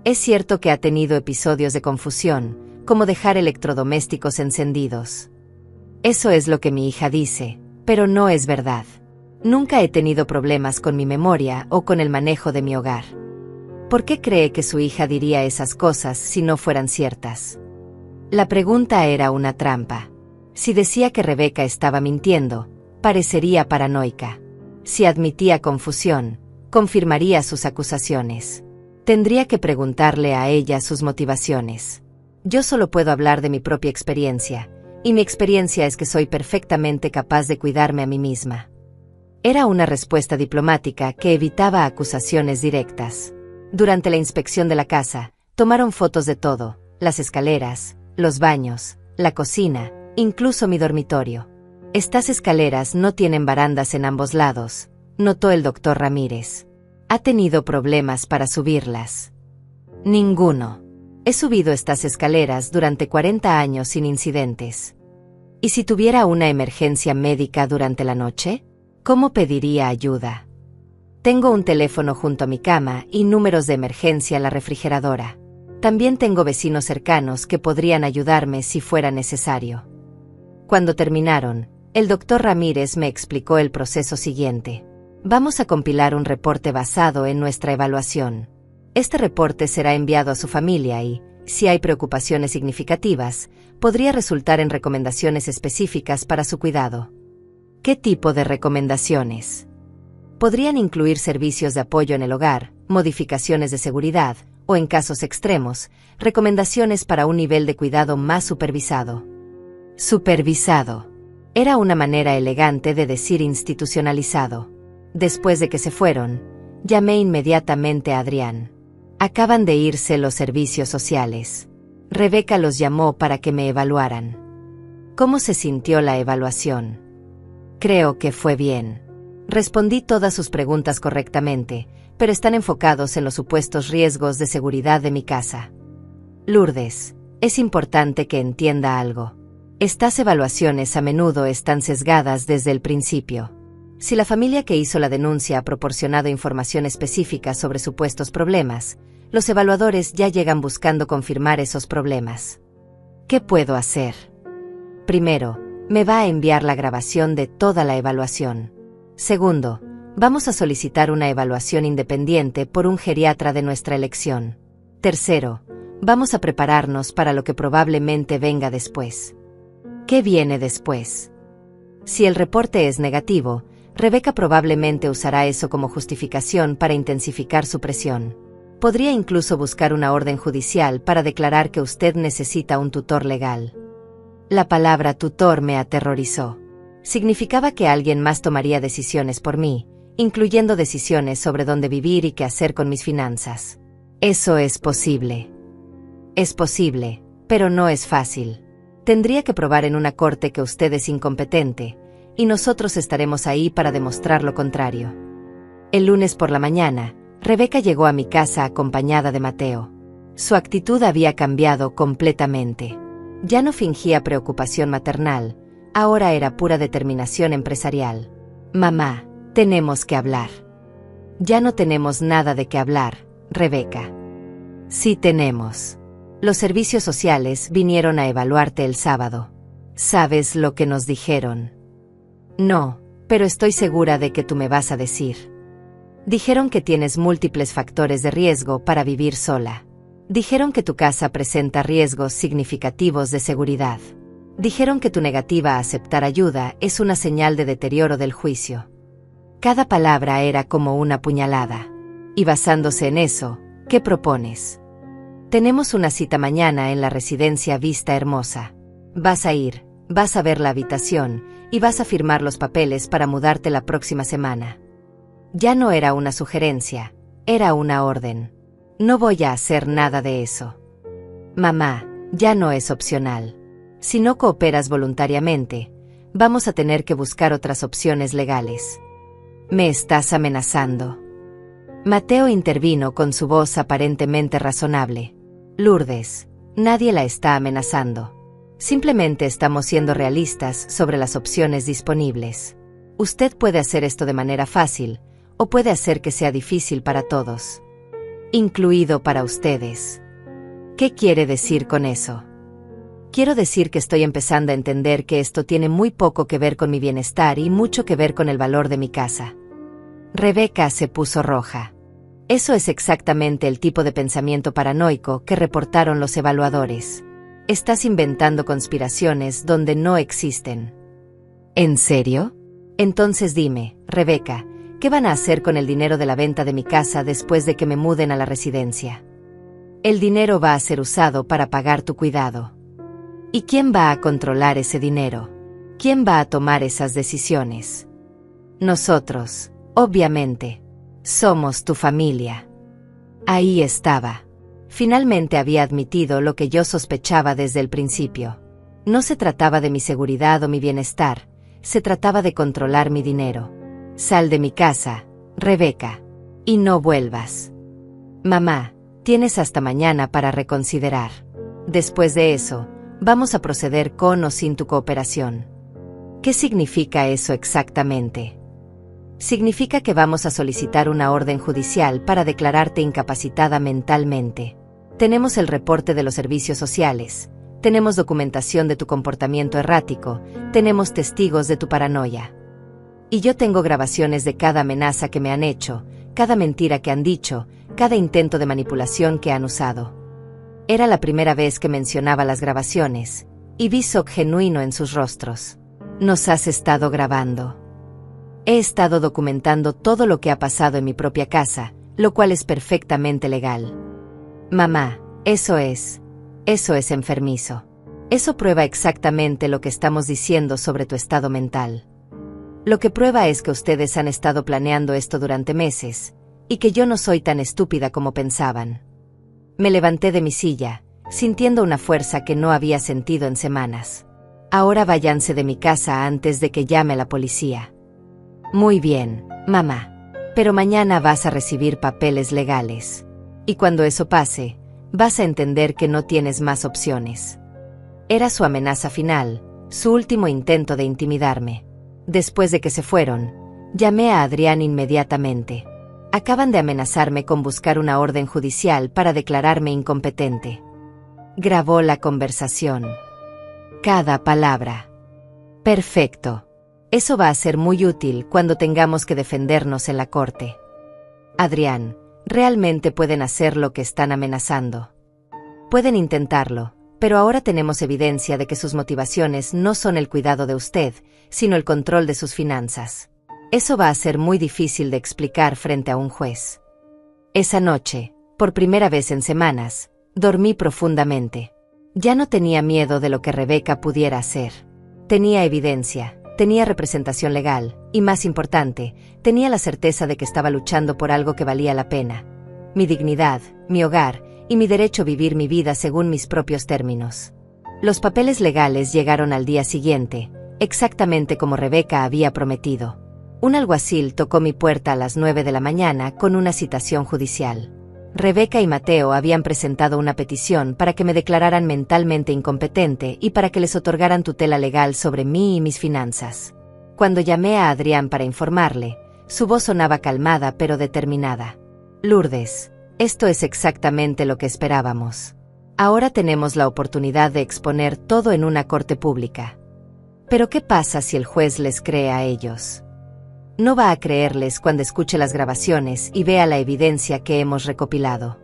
«¿Es cierto que ha tenido episodios de confusión, como dejar electrodomésticos encendidos?». «Eso es lo que mi hija dice, pero no es verdad. Nunca he tenido problemas con mi memoria o con el manejo de mi hogar». ¿Por qué cree que su hija diría esas cosas si no fueran ciertas? La pregunta era una trampa. Si decía que Rebeca estaba mintiendo, parecería paranoica. Si admitía confusión, confirmaría sus acusaciones. Tendría que preguntarle a ella sus motivaciones. Yo solo puedo hablar de mi propia experiencia, y mi experiencia es que soy perfectamente capaz de cuidarme a mí misma. Era una respuesta diplomática que evitaba acusaciones directas. Durante la inspección de la casa, Tomaron fotos de todo, las escaleras, los baños, la cocina, incluso mi dormitorio. Estas escaleras no tienen barandas en ambos lados, notó el doctor Ramírez. ¿Ha tenido problemas para subirlas? Ninguno. He subido estas escaleras durante 40 años sin incidentes. ¿Y si tuviera una emergencia médica durante la noche? ¿Cómo pediría ayuda? Tengo un teléfono junto a mi cama y números de emergencia en la refrigeradora. También tengo vecinos cercanos que podrían ayudarme si fuera necesario. Cuando terminaron, el doctor Ramírez me explicó el proceso siguiente. Vamos a compilar un reporte basado en nuestra evaluación. Este reporte será enviado a su familia y, si hay preocupaciones significativas, podría resultar en recomendaciones específicas para su cuidado. ¿Qué tipo de recomendaciones? Podrían incluir servicios de apoyo en el hogar, modificaciones de seguridad, o en casos extremos, recomendaciones para un nivel de cuidado más supervisado. Supervisado. Era una manera elegante de decir institucionalizado. Después de que se fueron, llamé inmediatamente a Adrián. Acaban de irse los servicios sociales. Rebeca los llamó para que me evaluaran. ¿Cómo se sintió la evaluación? Creo que fue bien. Respondí todas sus preguntas correctamente, pero están enfocados en los supuestos riesgos de seguridad de mi casa. Lourdes, es importante que entienda algo. Estas evaluaciones a menudo están sesgadas desde el principio. Si la familia que hizo la denuncia ha proporcionado información específica sobre supuestos problemas, los evaluadores ya llegan buscando confirmar esos problemas. ¿Qué puedo hacer? Primero, me va a enviar la grabación de toda la evaluación. Segundo, vamos a solicitar una evaluación independiente por un geriatra de nuestra elección. Tercero, vamos a prepararnos para lo que probablemente venga después. ¿Qué viene después? Si el reporte es negativo, Rebeca probablemente usará eso como justificación para intensificar su presión. Podría incluso buscar una orden judicial para declarar que usted necesita un tutor legal. La palabra tutor me aterrorizó. Significaba que alguien más tomaría decisiones por mí, incluyendo decisiones sobre dónde vivir y qué hacer con mis finanzas. Eso es posible. Es posible, pero no es fácil. Tendría que probar en una corte que usted es incompetente, y nosotros estaremos ahí para demostrar lo contrario. El lunes por la mañana, Rebeca llegó a mi casa acompañada de Mateo. Su actitud había cambiado completamente. Ya no fingía preocupación maternal, ahora era pura determinación empresarial. Mamá, tenemos que hablar. Ya no tenemos nada de qué hablar, Rebeca. Sí tenemos. Los servicios sociales vinieron a evaluarte el sábado. ¿Sabes lo que nos dijeron? No, pero estoy segura de que tú me vas a decir. Dijeron que tienes múltiples factores de riesgo para vivir sola. Dijeron que tu casa presenta riesgos significativos de seguridad. Dijeron que tu negativa a aceptar ayuda es una señal de deterioro del juicio. Cada palabra era como una puñalada. Y basándose en eso, ¿qué propones? Tenemos una cita mañana en la residencia Vista Hermosa. Vas a ir, vas a ver la habitación, y vas a firmar los papeles para mudarte la próxima semana. Ya no era una sugerencia, era una orden. No voy a hacer nada de eso. Mamá, ya no es opcional. Si no cooperas voluntariamente, vamos a tener que buscar otras opciones legales. ¿Me estás amenazando? Mateo intervino con su voz aparentemente razonable. Lourdes, nadie la está amenazando. Simplemente estamos siendo realistas sobre las opciones disponibles. Usted puede hacer esto de manera fácil, o puede hacer que sea difícil para todos. Incluido para ustedes. ¿Qué quiere decir con eso? Quiero decir que estoy empezando a entender que esto tiene muy poco que ver con mi bienestar y mucho que ver con el valor de mi casa. Rebeca se puso roja. Eso es exactamente el tipo de pensamiento paranoico que reportaron los evaluadores. Estás inventando conspiraciones donde no existen. ¿En serio? Entonces dime, Rebeca, ¿qué van a hacer con el dinero de la venta de mi casa después de que me muden a la residencia? El dinero va a ser usado para pagar tu cuidado. ¿Y quién va a controlar ese dinero? ¿Quién va a tomar esas decisiones? Nosotros, obviamente. Somos tu familia. Ahí estaba. Finalmente había admitido lo que yo sospechaba desde el principio. No se trataba de mi seguridad o mi bienestar, se trataba de controlar mi dinero. Sal de mi casa, Rebeca. Y no vuelvas. Mamá, tienes hasta mañana para reconsiderar. Después de eso, vamos a proceder con o sin tu cooperación. ¿Qué significa eso exactamente? Significa que vamos a solicitar una orden judicial para declararte incapacitada mentalmente. Tenemos el reporte de los servicios sociales, tenemos documentación de tu comportamiento errático, tenemos testigos de tu paranoia. Y yo tengo grabaciones de cada amenaza que me han hecho, cada mentira que han dicho, cada intento de manipulación que han usado. Era la primera vez que mencionaba las grabaciones, y vi shock genuino en sus rostros. Nos has estado grabando. He estado documentando todo lo que ha pasado en mi propia casa, lo cual es perfectamente legal. Mamá, eso es enfermizo. Eso prueba exactamente lo que estamos diciendo sobre tu estado mental. Lo que prueba es que ustedes han estado planeando esto durante meses, y que yo no soy tan estúpida como pensaban. Me levanté de mi silla, sintiendo una fuerza que no había sentido en semanas. Ahora váyanse de mi casa antes de que llame la policía. Muy bien, mamá. Pero mañana vas a recibir papeles legales. Y cuando eso pase, vas a entender que no tienes más opciones. Era su amenaza final, su último intento de intimidarme. Después de que se fueron, llamé a Adrián inmediatamente. Acaban de amenazarme con buscar una orden judicial para declararme incompetente. Grabó la conversación. Cada palabra. Perfecto. Eso va a ser muy útil cuando tengamos que defendernos en la corte. Adrián, realmente pueden hacer lo que están amenazando. Pueden intentarlo, pero ahora tenemos evidencia de que sus motivaciones no son el cuidado de usted, sino el control de sus finanzas. Eso va a ser muy difícil de explicar frente a un juez. Esa noche, por primera vez en semanas, dormí profundamente. Ya no tenía miedo de lo que Rebeca pudiera hacer. Tenía evidencia, tenía representación legal, y más importante, tenía la certeza de que estaba luchando por algo que valía la pena. Mi dignidad, mi hogar, y mi derecho a vivir mi vida según mis propios términos. Los papeles legales llegaron al día siguiente, exactamente como Rebeca había prometido. Un alguacil tocó mi puerta a las 9 de la mañana con una citación judicial. Rebeca y Mateo habían presentado una petición para que me declararan mentalmente incompetente y para que les otorgaran tutela legal sobre mí y mis finanzas. Cuando llamé a Adrián para informarle, su voz sonaba calmada pero determinada. Lourdes, esto es exactamente lo que esperábamos. Ahora tenemos la oportunidad de exponer todo en una corte pública. Pero ¿qué pasa si el juez les cree a ellos? No va a creerles cuando escuche las grabaciones y vea la evidencia que hemos recopilado.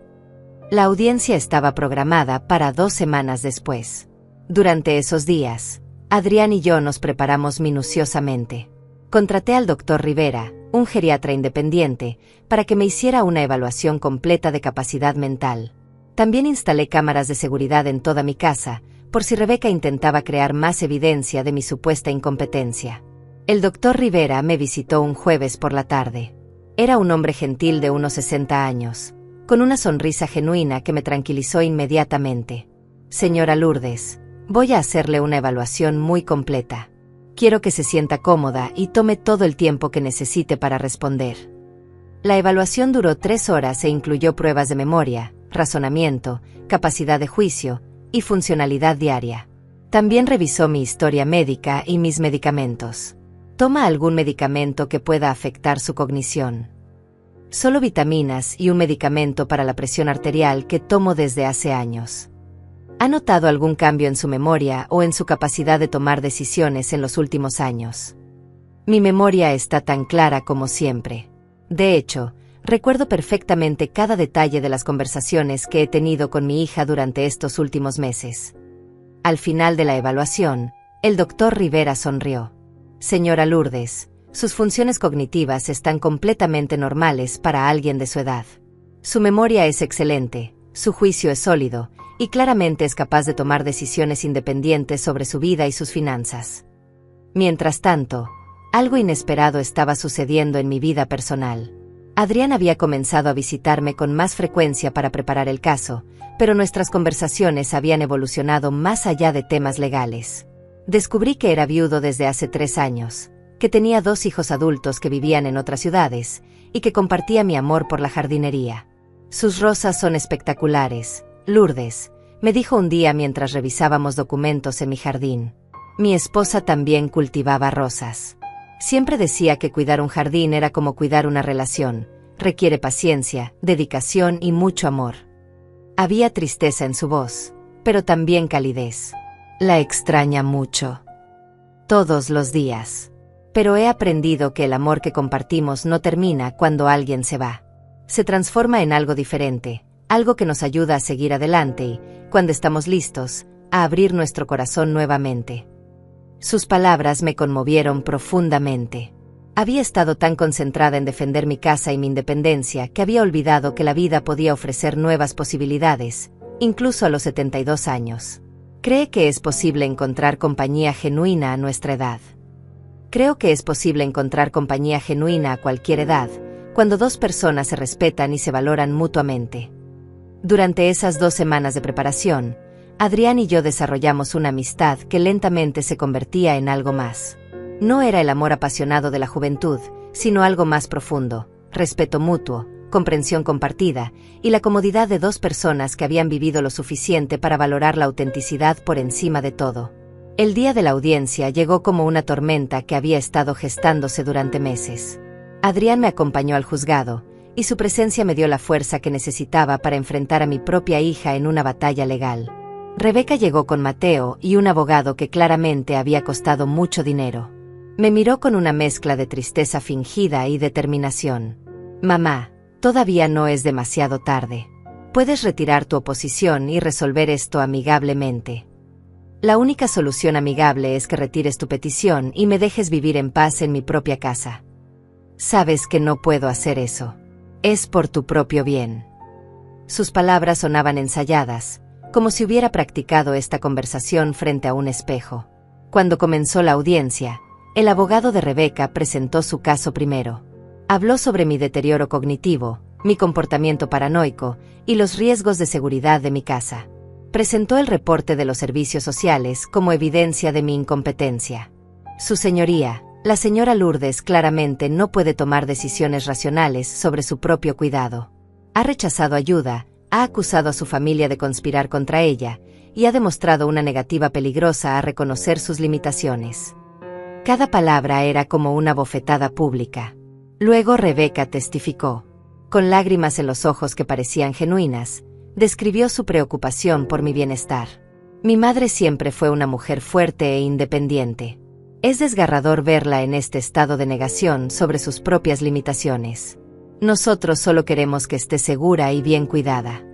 La audiencia estaba programada para 2 semanas después. Durante esos días, Adrián y yo nos preparamos minuciosamente. Contraté al Dr. Rivera, un geriatra independiente, para que me hiciera una evaluación completa de capacidad mental. También instalé cámaras de seguridad en toda mi casa, por si Rebeca intentaba crear más evidencia de mi supuesta incompetencia. El Dr. Rivera me visitó un jueves por la tarde. Era un hombre gentil de unos 60 años, con una sonrisa genuina que me tranquilizó inmediatamente. Señora Lourdes, voy a hacerle una evaluación muy completa. Quiero que se sienta cómoda y tome todo el tiempo que necesite para responder. La evaluación duró 3 horas e incluyó pruebas de memoria, razonamiento, capacidad de juicio y funcionalidad diaria. También revisó mi historia médica y mis medicamentos. ¿Toma algún medicamento que pueda afectar su cognición? Solo vitaminas y un medicamento para la presión arterial que tomo desde hace años. ¿Ha notado algún cambio en su memoria o en su capacidad de tomar decisiones en los últimos años? Mi memoria está tan clara como siempre. De hecho, recuerdo perfectamente cada detalle de las conversaciones que he tenido con mi hija durante estos últimos meses. Al final de la evaluación, el Dr. Rivera sonrió. Señora Lourdes, sus funciones cognitivas están completamente normales para alguien de su edad. Su memoria es excelente, su juicio es sólido, y claramente es capaz de tomar decisiones independientes sobre su vida y sus finanzas. Mientras tanto, algo inesperado estaba sucediendo en mi vida personal. Adrián había comenzado a visitarme con más frecuencia para preparar el caso, pero nuestras conversaciones habían evolucionado más allá de temas legales. Descubrí que era viudo desde hace 3 años, que tenía 2 hijos adultos que vivían en otras ciudades, y que compartía mi amor por la jardinería. Sus rosas son espectaculares, Lourdes, me dijo un día mientras revisábamos documentos en mi jardín. Mi esposa también cultivaba rosas. Siempre decía que cuidar un jardín era como cuidar una relación, requiere paciencia, dedicación y mucho amor. Había tristeza en su voz, pero también calidez. La extraña mucho. Todos los días. Pero he aprendido que el amor que compartimos no termina cuando alguien se va. Se transforma en algo diferente, algo que nos ayuda a seguir adelante y, cuando estamos listos, a abrir nuestro corazón nuevamente. Sus palabras me conmovieron profundamente. Había estado tan concentrada en defender mi casa y mi independencia que había olvidado que la vida podía ofrecer nuevas posibilidades, incluso a los 72 años. Cree que es posible encontrar compañía genuina a nuestra edad. Creo que es posible encontrar compañía genuina a cualquier edad, cuando 2 personas se respetan y se valoran mutuamente. Durante esas 2 semanas de preparación, Adrián y yo desarrollamos una amistad que lentamente se convertía en algo más. No era el amor apasionado de la juventud, sino algo más profundo, respeto mutuo, comprensión compartida, y la comodidad de 2 personas que habían vivido lo suficiente para valorar la autenticidad por encima de todo. El día de la audiencia llegó como una tormenta que había estado gestándose durante meses. Adrián me acompañó al juzgado, y su presencia me dio la fuerza que necesitaba para enfrentar a mi propia hija en una batalla legal. Rebeca llegó con Mateo y un abogado que claramente había costado mucho dinero. Me miró con una mezcla de tristeza fingida y determinación. Mamá, todavía no es demasiado tarde. Puedes retirar tu oposición y resolver esto amigablemente. La única solución amigable es que retires tu petición y me dejes vivir en paz en mi propia casa. Sabes que no puedo hacer eso. Es por tu propio bien. Sus palabras sonaban ensayadas, como si hubiera practicado esta conversación frente a un espejo. Cuando comenzó la audiencia, el abogado de Rebeca presentó su caso primero. Habló sobre mi deterioro cognitivo, mi comportamiento paranoico y los riesgos de seguridad de mi casa. Presentó el reporte de los servicios sociales como evidencia de mi incompetencia. Su señoría, la señora Lourdes, claramente no puede tomar decisiones racionales sobre su propio cuidado. Ha rechazado ayuda, ha acusado a su familia de conspirar contra ella, y ha demostrado una negativa peligrosa a reconocer sus limitaciones. Cada palabra era como una bofetada pública. Luego Rebeca testificó. Con lágrimas en los ojos que parecían genuinas, describió su preocupación por mi bienestar. Mi madre siempre fue una mujer fuerte e independiente. Es desgarrador verla en este estado de negación sobre sus propias limitaciones. Nosotros solo queremos que esté segura y bien cuidada.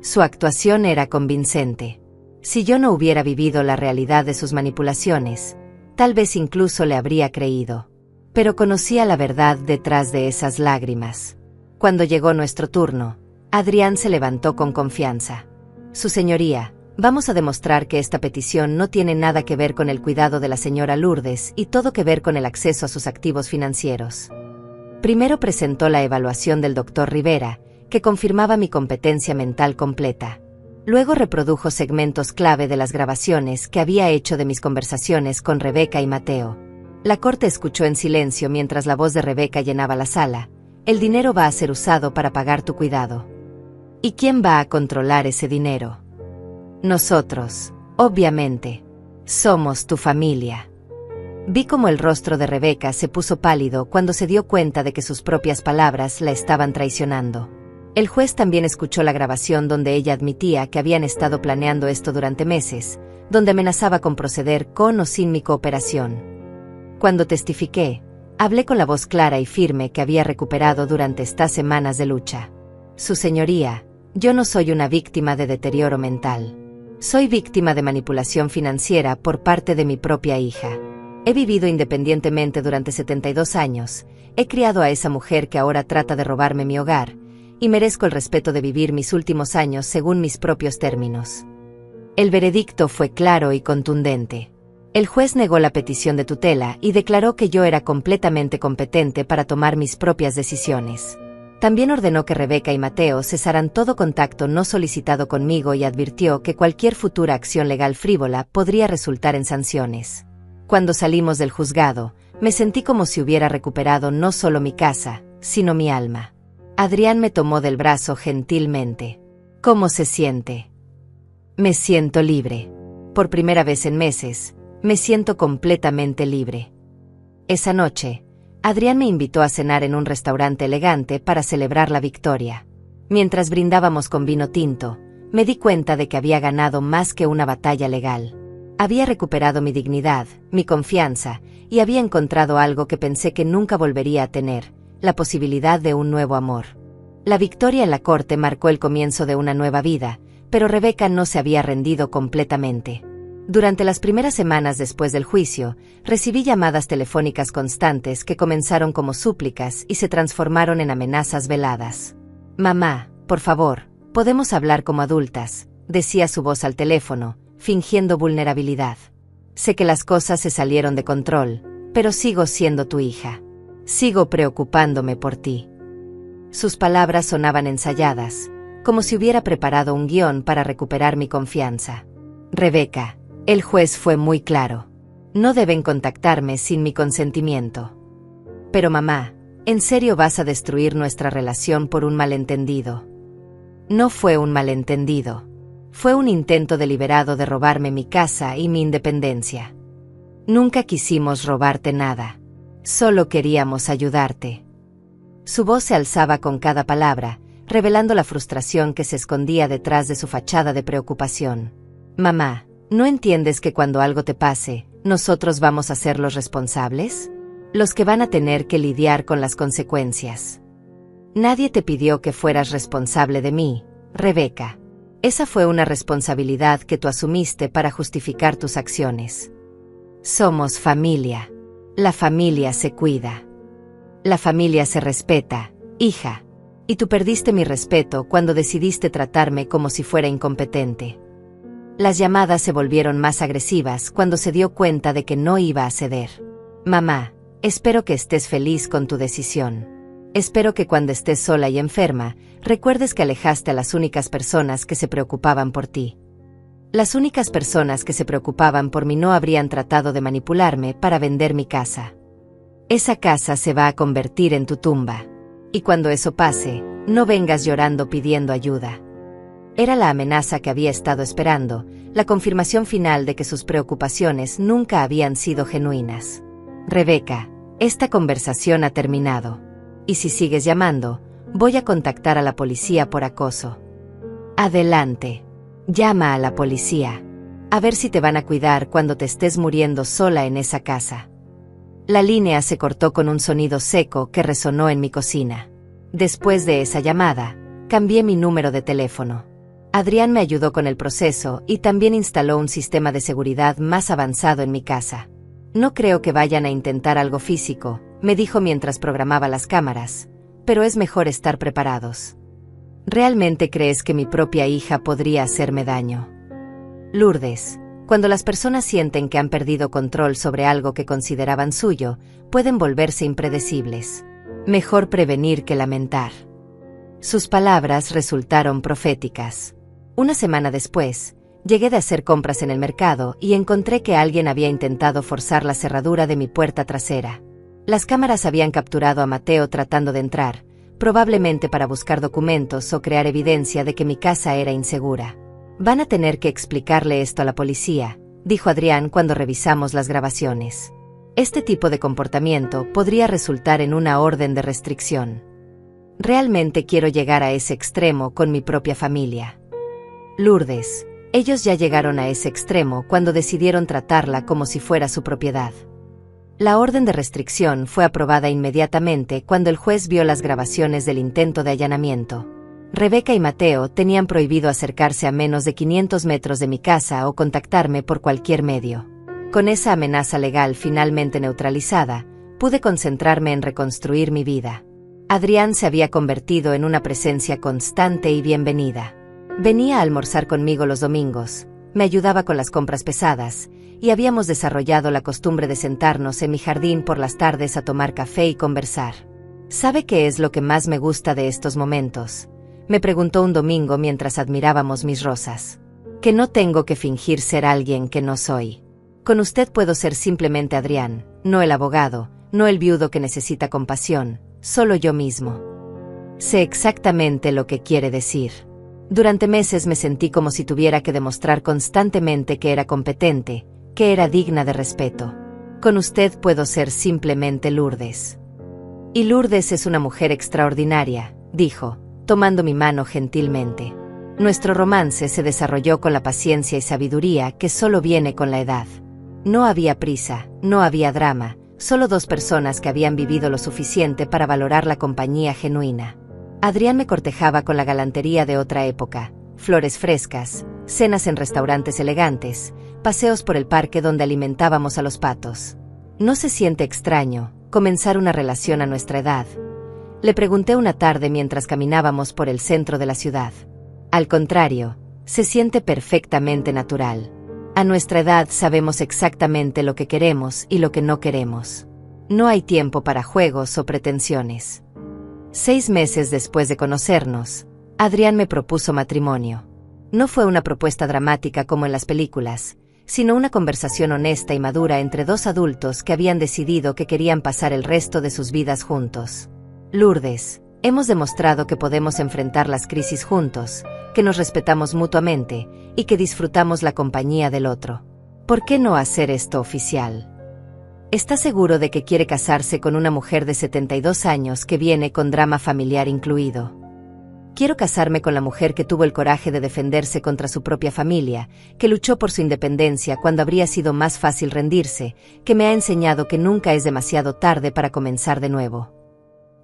Su actuación era convincente. Si yo no hubiera vivido la realidad de sus manipulaciones, tal vez incluso le habría creído. Pero conocía la verdad detrás de esas lágrimas. Cuando llegó nuestro turno, Adrián se levantó con confianza. Su señoría, vamos a demostrar que esta petición no tiene nada que ver con el cuidado de la señora Lourdes y todo que ver con el acceso a sus activos financieros. Primero presentó la evaluación del Dr. Rivera, que confirmaba mi competencia mental completa. Luego reprodujo segmentos clave de las grabaciones que había hecho de mis conversaciones con Rebeca y Mateo. La corte escuchó en silencio mientras la voz de Rebeca llenaba la sala. El dinero va a ser usado para pagar tu cuidado. ¿Y quién va a controlar ese dinero? Nosotros, obviamente. Somos tu familia. Vi cómo el rostro de Rebeca se puso pálido cuando se dio cuenta de que sus propias palabras la estaban traicionando. El juez también escuchó la grabación donde ella admitía que habían estado planeando esto durante meses, donde amenazaba con proceder con o sin mi cooperación. Cuando testifiqué, hablé con la voz clara y firme que había recuperado durante estas semanas de lucha. Su señoría, yo no soy una víctima de deterioro mental. Soy víctima de manipulación financiera por parte de mi propia hija. He vivido independientemente durante 72 años, he criado a esa mujer que ahora trata de robarme mi hogar, y merezco el respeto de vivir mis últimos años según mis propios términos. El veredicto fue claro y contundente. El juez negó la petición de tutela y declaró que yo era completamente competente para tomar mis propias decisiones. También ordenó que Rebeca y Mateo cesaran todo contacto no solicitado conmigo y advirtió que cualquier futura acción legal frívola podría resultar en sanciones. Cuando salimos del juzgado, me sentí como si hubiera recuperado no solo mi casa, sino mi alma. Adrián me tomó del brazo gentilmente. ¿Cómo se siente? Me siento libre. Por primera vez en meses, me siento completamente libre. Esa noche, Adrián me invitó a cenar en un restaurante elegante para celebrar la victoria. Mientras brindábamos con vino tinto, me di cuenta de que había ganado más que una batalla legal. Había recuperado mi dignidad, mi confianza, y había encontrado algo que pensé que nunca volvería a tener, la posibilidad de un nuevo amor. La victoria en la corte marcó el comienzo de una nueva vida, pero Rebeca no se había rendido completamente. Durante las primeras semanas después del juicio, recibí llamadas telefónicas constantes que comenzaron como súplicas y se transformaron en amenazas veladas. «Mamá, por favor, podemos hablar como adultas», decía su voz al teléfono, fingiendo vulnerabilidad. «Sé que las cosas se salieron de control, pero sigo siendo tu hija. Sigo preocupándome por ti». Sus palabras sonaban ensayadas, como si hubiera preparado un guión para recuperar mi confianza. «Rebeca, el juez fue muy claro. No deben contactarme sin mi consentimiento». «Pero mamá, ¿en serio vas a destruir nuestra relación por un malentendido?» «No fue un malentendido. Fue un intento deliberado de robarme mi casa y mi independencia. Nunca quisimos robarte nada. Solo queríamos ayudarte». Su voz se alzaba con cada palabra, revelando la frustración que se escondía detrás de su fachada de preocupación. «Mamá, ¿no entiendes que cuando algo te pase, nosotros vamos a ser los responsables? Los que van a tener que lidiar con las consecuencias. Nadie te pidió que fueras responsable de mí, Rebeca. Esa fue una responsabilidad que tú asumiste para justificar tus acciones. Somos familia. La familia se cuida. La familia se respeta, hija. Y tú perdiste mi respeto cuando decidiste tratarme como si fuera incompetente». Las llamadas se volvieron más agresivas cuando se dio cuenta de que no iba a ceder. «Mamá, espero que estés feliz con tu decisión. Espero que cuando estés sola y enferma, recuerdes que alejaste a las únicas personas que se preocupaban por ti. Las únicas personas que se preocupaban por mí no habrían tratado de manipularme para vender mi casa. Esa casa se va a convertir en tu tumba. Y cuando eso pase, no vengas llorando pidiendo ayuda». Era la amenaza que había estado esperando, la confirmación final de que sus preocupaciones nunca habían sido genuinas. «Rebeca, esta conversación ha terminado. Y si sigues llamando, voy a contactar a la policía por acoso». «Adelante. Llama a la policía. A ver si te van a cuidar cuando te estés muriendo sola en esa casa». La línea se cortó con un sonido seco que resonó en mi cocina. Después de esa llamada, cambié mi número de teléfono. Adrián me ayudó con el proceso y también instaló un sistema de seguridad más avanzado en mi casa. «No creo que vayan a intentar algo físico», me dijo mientras programaba las cámaras, «pero es mejor estar preparados». «¿Realmente crees que mi propia hija podría hacerme daño?» Lourdes, cuando las personas sienten que han perdido control sobre algo que consideraban suyo, pueden volverse impredecibles. Mejor prevenir que lamentar. Sus palabras resultaron proféticas. Una semana después, llegué de hacer compras en el mercado y encontré que alguien había intentado forzar la cerradura de mi puerta trasera. Las cámaras habían capturado a Mateo tratando de entrar, probablemente para buscar documentos o crear evidencia de que mi casa era insegura. «Van a tener que explicarle esto a la policía», dijo Adrián cuando revisamos las grabaciones. «Este tipo de comportamiento podría resultar en una orden de restricción. Realmente quiero llegar a ese extremo con mi propia familia». Lourdes, ellos ya llegaron a ese extremo cuando decidieron tratarla como si fuera su propiedad. La orden de restricción fue aprobada inmediatamente cuando el juez vio las grabaciones del intento de allanamiento. Rebeca y Mateo tenían prohibido acercarse a menos de 500 metros de mi casa o contactarme por cualquier medio. Con esa amenaza legal finalmente neutralizada, pude concentrarme en reconstruir mi vida. Adrián se había convertido en una presencia constante y bienvenida. Venía a almorzar conmigo los domingos, me ayudaba con las compras pesadas, y habíamos desarrollado la costumbre de sentarnos en mi jardín por las tardes a tomar café y conversar. ¿Sabe qué es lo que más me gusta de estos momentos? Me preguntó un domingo mientras admirábamos mis rosas. Que no tengo que fingir ser alguien que no soy. Con usted puedo ser simplemente Adrián, no el abogado, no el viudo que necesita compasión, solo yo mismo. Sé exactamente lo que quiere decir. Durante meses me sentí como si tuviera que demostrar constantemente que era competente, que era digna de respeto. Con usted puedo ser simplemente Lourdes. Y Lourdes es una mujer extraordinaria, dijo, tomando mi mano gentilmente. Nuestro romance se desarrolló con la paciencia y sabiduría que solo viene con la edad. No había prisa, no había drama, solo dos personas que habían vivido lo suficiente para valorar la compañía genuina. Adrián me cortejaba con la galantería de otra época, flores frescas, cenas en restaurantes elegantes, paseos por el parque donde alimentábamos a los patos. ¿No se siente extraño comenzar una relación a nuestra edad? Le pregunté una tarde mientras caminábamos por el centro de la ciudad. Al contrario, se siente perfectamente natural. A nuestra edad sabemos exactamente lo que queremos y lo que no queremos. No hay tiempo para juegos o pretensiones. 6 meses después de conocernos, Adrián me propuso matrimonio. No fue una propuesta dramática como en las películas, sino una conversación honesta y madura entre dos adultos que habían decidido que querían pasar el resto de sus vidas juntos. Lourdes, hemos demostrado que podemos enfrentar las crisis juntos, que nos respetamos mutuamente y que disfrutamos la compañía del otro. ¿Por qué no hacer esto oficial? ¿Está seguro de que quiere casarse con una mujer de 72 años que viene con drama familiar incluido? Quiero casarme con la mujer que tuvo el coraje de defenderse contra su propia familia, que luchó por su independencia cuando habría sido más fácil rendirse, que me ha enseñado que nunca es demasiado tarde para comenzar de nuevo.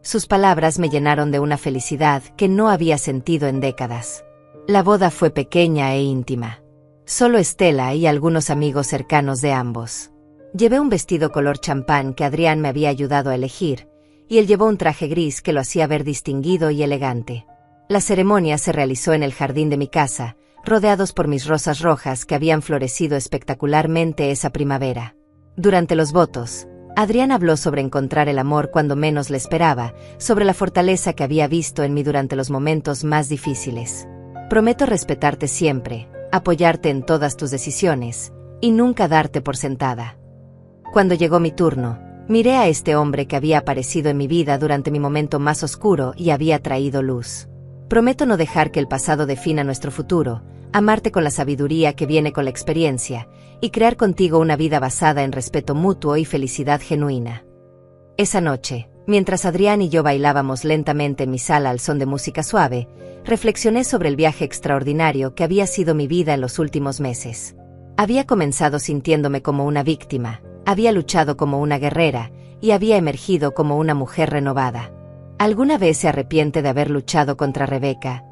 Sus palabras me llenaron de una felicidad que no había sentido en décadas. La boda fue pequeña e íntima. Solo Estela y algunos amigos cercanos de ambos. Llevé un vestido color champán que Adrián me había ayudado a elegir, y él llevó un traje gris que lo hacía ver distinguido y elegante. La ceremonia se realizó en el jardín de mi casa, rodeados por mis rosas rojas que habían florecido espectacularmente esa primavera. Durante los votos, Adrián habló sobre encontrar el amor cuando menos le esperaba, sobre la fortaleza que había visto en mí durante los momentos más difíciles. Prometo respetarte siempre, apoyarte en todas tus decisiones, y nunca darte por sentada. Cuando llegó mi turno, miré a este hombre que había aparecido en mi vida durante mi momento más oscuro y había traído luz. Prometo no dejar que el pasado defina nuestro futuro, amarte con la sabiduría que viene con la experiencia, y crear contigo una vida basada en respeto mutuo y felicidad genuina. Esa noche, mientras Adrián y yo bailábamos lentamente en mi sala al son de música suave, reflexioné sobre el viaje extraordinario que había sido mi vida en los últimos meses. Había comenzado sintiéndome como una víctima, había luchado como una guerrera, y había emergido como una mujer renovada. ¿Alguna vez se arrepiente de haber luchado contra Rebeca?,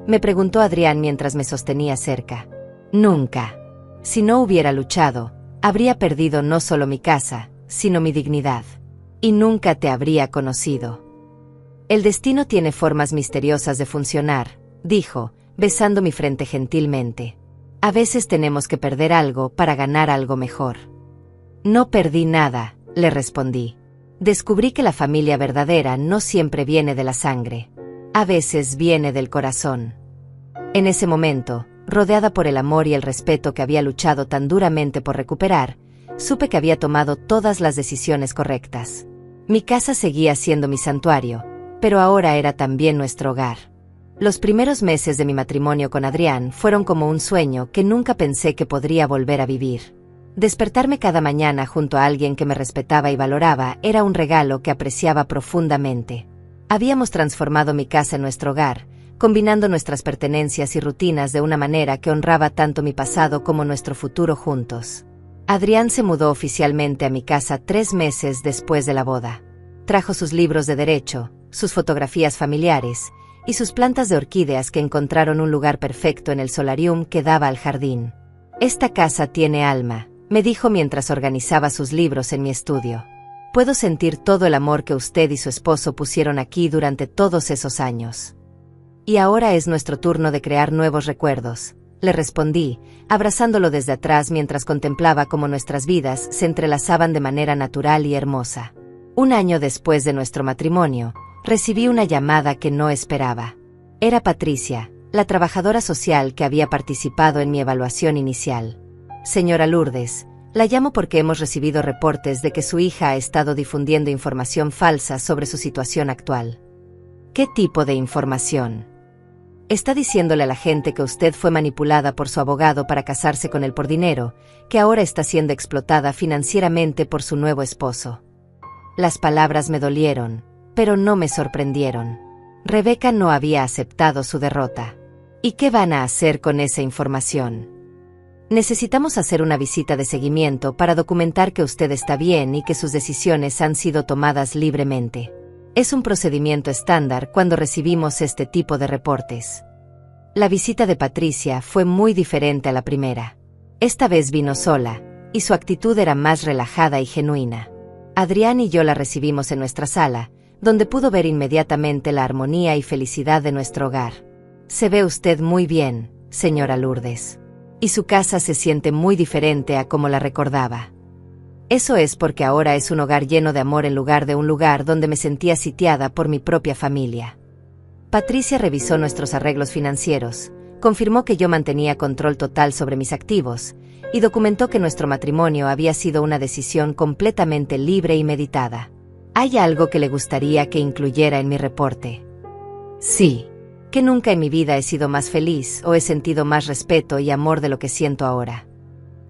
me preguntó Adrián mientras me sostenía cerca. Nunca. Si no hubiera luchado, habría perdido no solo mi casa, sino mi dignidad. Y nunca te habría conocido. El destino tiene formas misteriosas de funcionar, dijo, besando mi frente gentilmente. A veces tenemos que perder algo para ganar algo mejor. No perdí nada, le respondí. Descubrí que la familia verdadera no siempre viene de la sangre. A veces viene del corazón. En ese momento, rodeada por el amor y el respeto que había luchado tan duramente por recuperar, supe que había tomado todas las decisiones correctas. Mi casa seguía siendo mi santuario, pero ahora era también nuestro hogar. Los primeros meses de mi matrimonio con Adrián fueron como un sueño que nunca pensé que podría volver a vivir. Despertarme cada mañana junto a alguien que me respetaba y valoraba era un regalo que apreciaba profundamente. Habíamos transformado mi casa en nuestro hogar, combinando nuestras pertenencias y rutinas de una manera que honraba tanto mi pasado como nuestro futuro juntos. Adrián se mudó oficialmente a mi casa 3 meses después de la boda. Trajo sus libros de derecho, sus fotografías familiares, y sus plantas de orquídeas que encontraron un lugar perfecto en el solarium que daba al jardín. Esta casa tiene alma, me dijo mientras organizaba sus libros en mi estudio. Puedo sentir todo el amor que usted y su esposo pusieron aquí durante todos esos años. Y ahora es nuestro turno de crear nuevos recuerdos, le respondí, abrazándolo desde atrás mientras contemplaba cómo nuestras vidas se entrelazaban de manera natural y hermosa. Un año después de nuestro matrimonio, recibí una llamada que no esperaba. Era Patricia, la trabajadora social que había participado en mi evaluación inicial. Señora Lourdes, la llamo porque hemos recibido reportes de que su hija ha estado difundiendo información falsa sobre su situación actual. ¿Qué tipo de información? Está diciéndole a la gente que usted fue manipulada por su abogado para casarse con él por dinero, que ahora está siendo explotada financieramente por su nuevo esposo. Las palabras me dolieron, pero no me sorprendieron. Rebeca no había aceptado su derrota. ¿Y qué van a hacer con esa información? Necesitamos hacer una visita de seguimiento para documentar que usted está bien y que sus decisiones han sido tomadas libremente. Es un procedimiento estándar cuando recibimos este tipo de reportes. La visita de Patricia fue muy diferente a la primera. Esta vez vino sola, y su actitud era más relajada y genuina. Adrián y yo la recibimos en nuestra sala, donde pudo ver inmediatamente la armonía y felicidad de nuestro hogar. Se ve usted muy bien, señora Lourdes. Y su casa se siente muy diferente a como la recordaba. Eso es porque ahora es un hogar lleno de amor en lugar de un lugar donde me sentía sitiada por mi propia familia. Patricia revisó nuestros arreglos financieros, confirmó que yo mantenía control total sobre mis activos, y documentó que nuestro matrimonio había sido una decisión completamente libre y meditada. ¿Hay algo que le gustaría que incluyera en mi reporte? Sí. Que nunca en mi vida he sido más feliz o he sentido más respeto y amor de lo que siento ahora.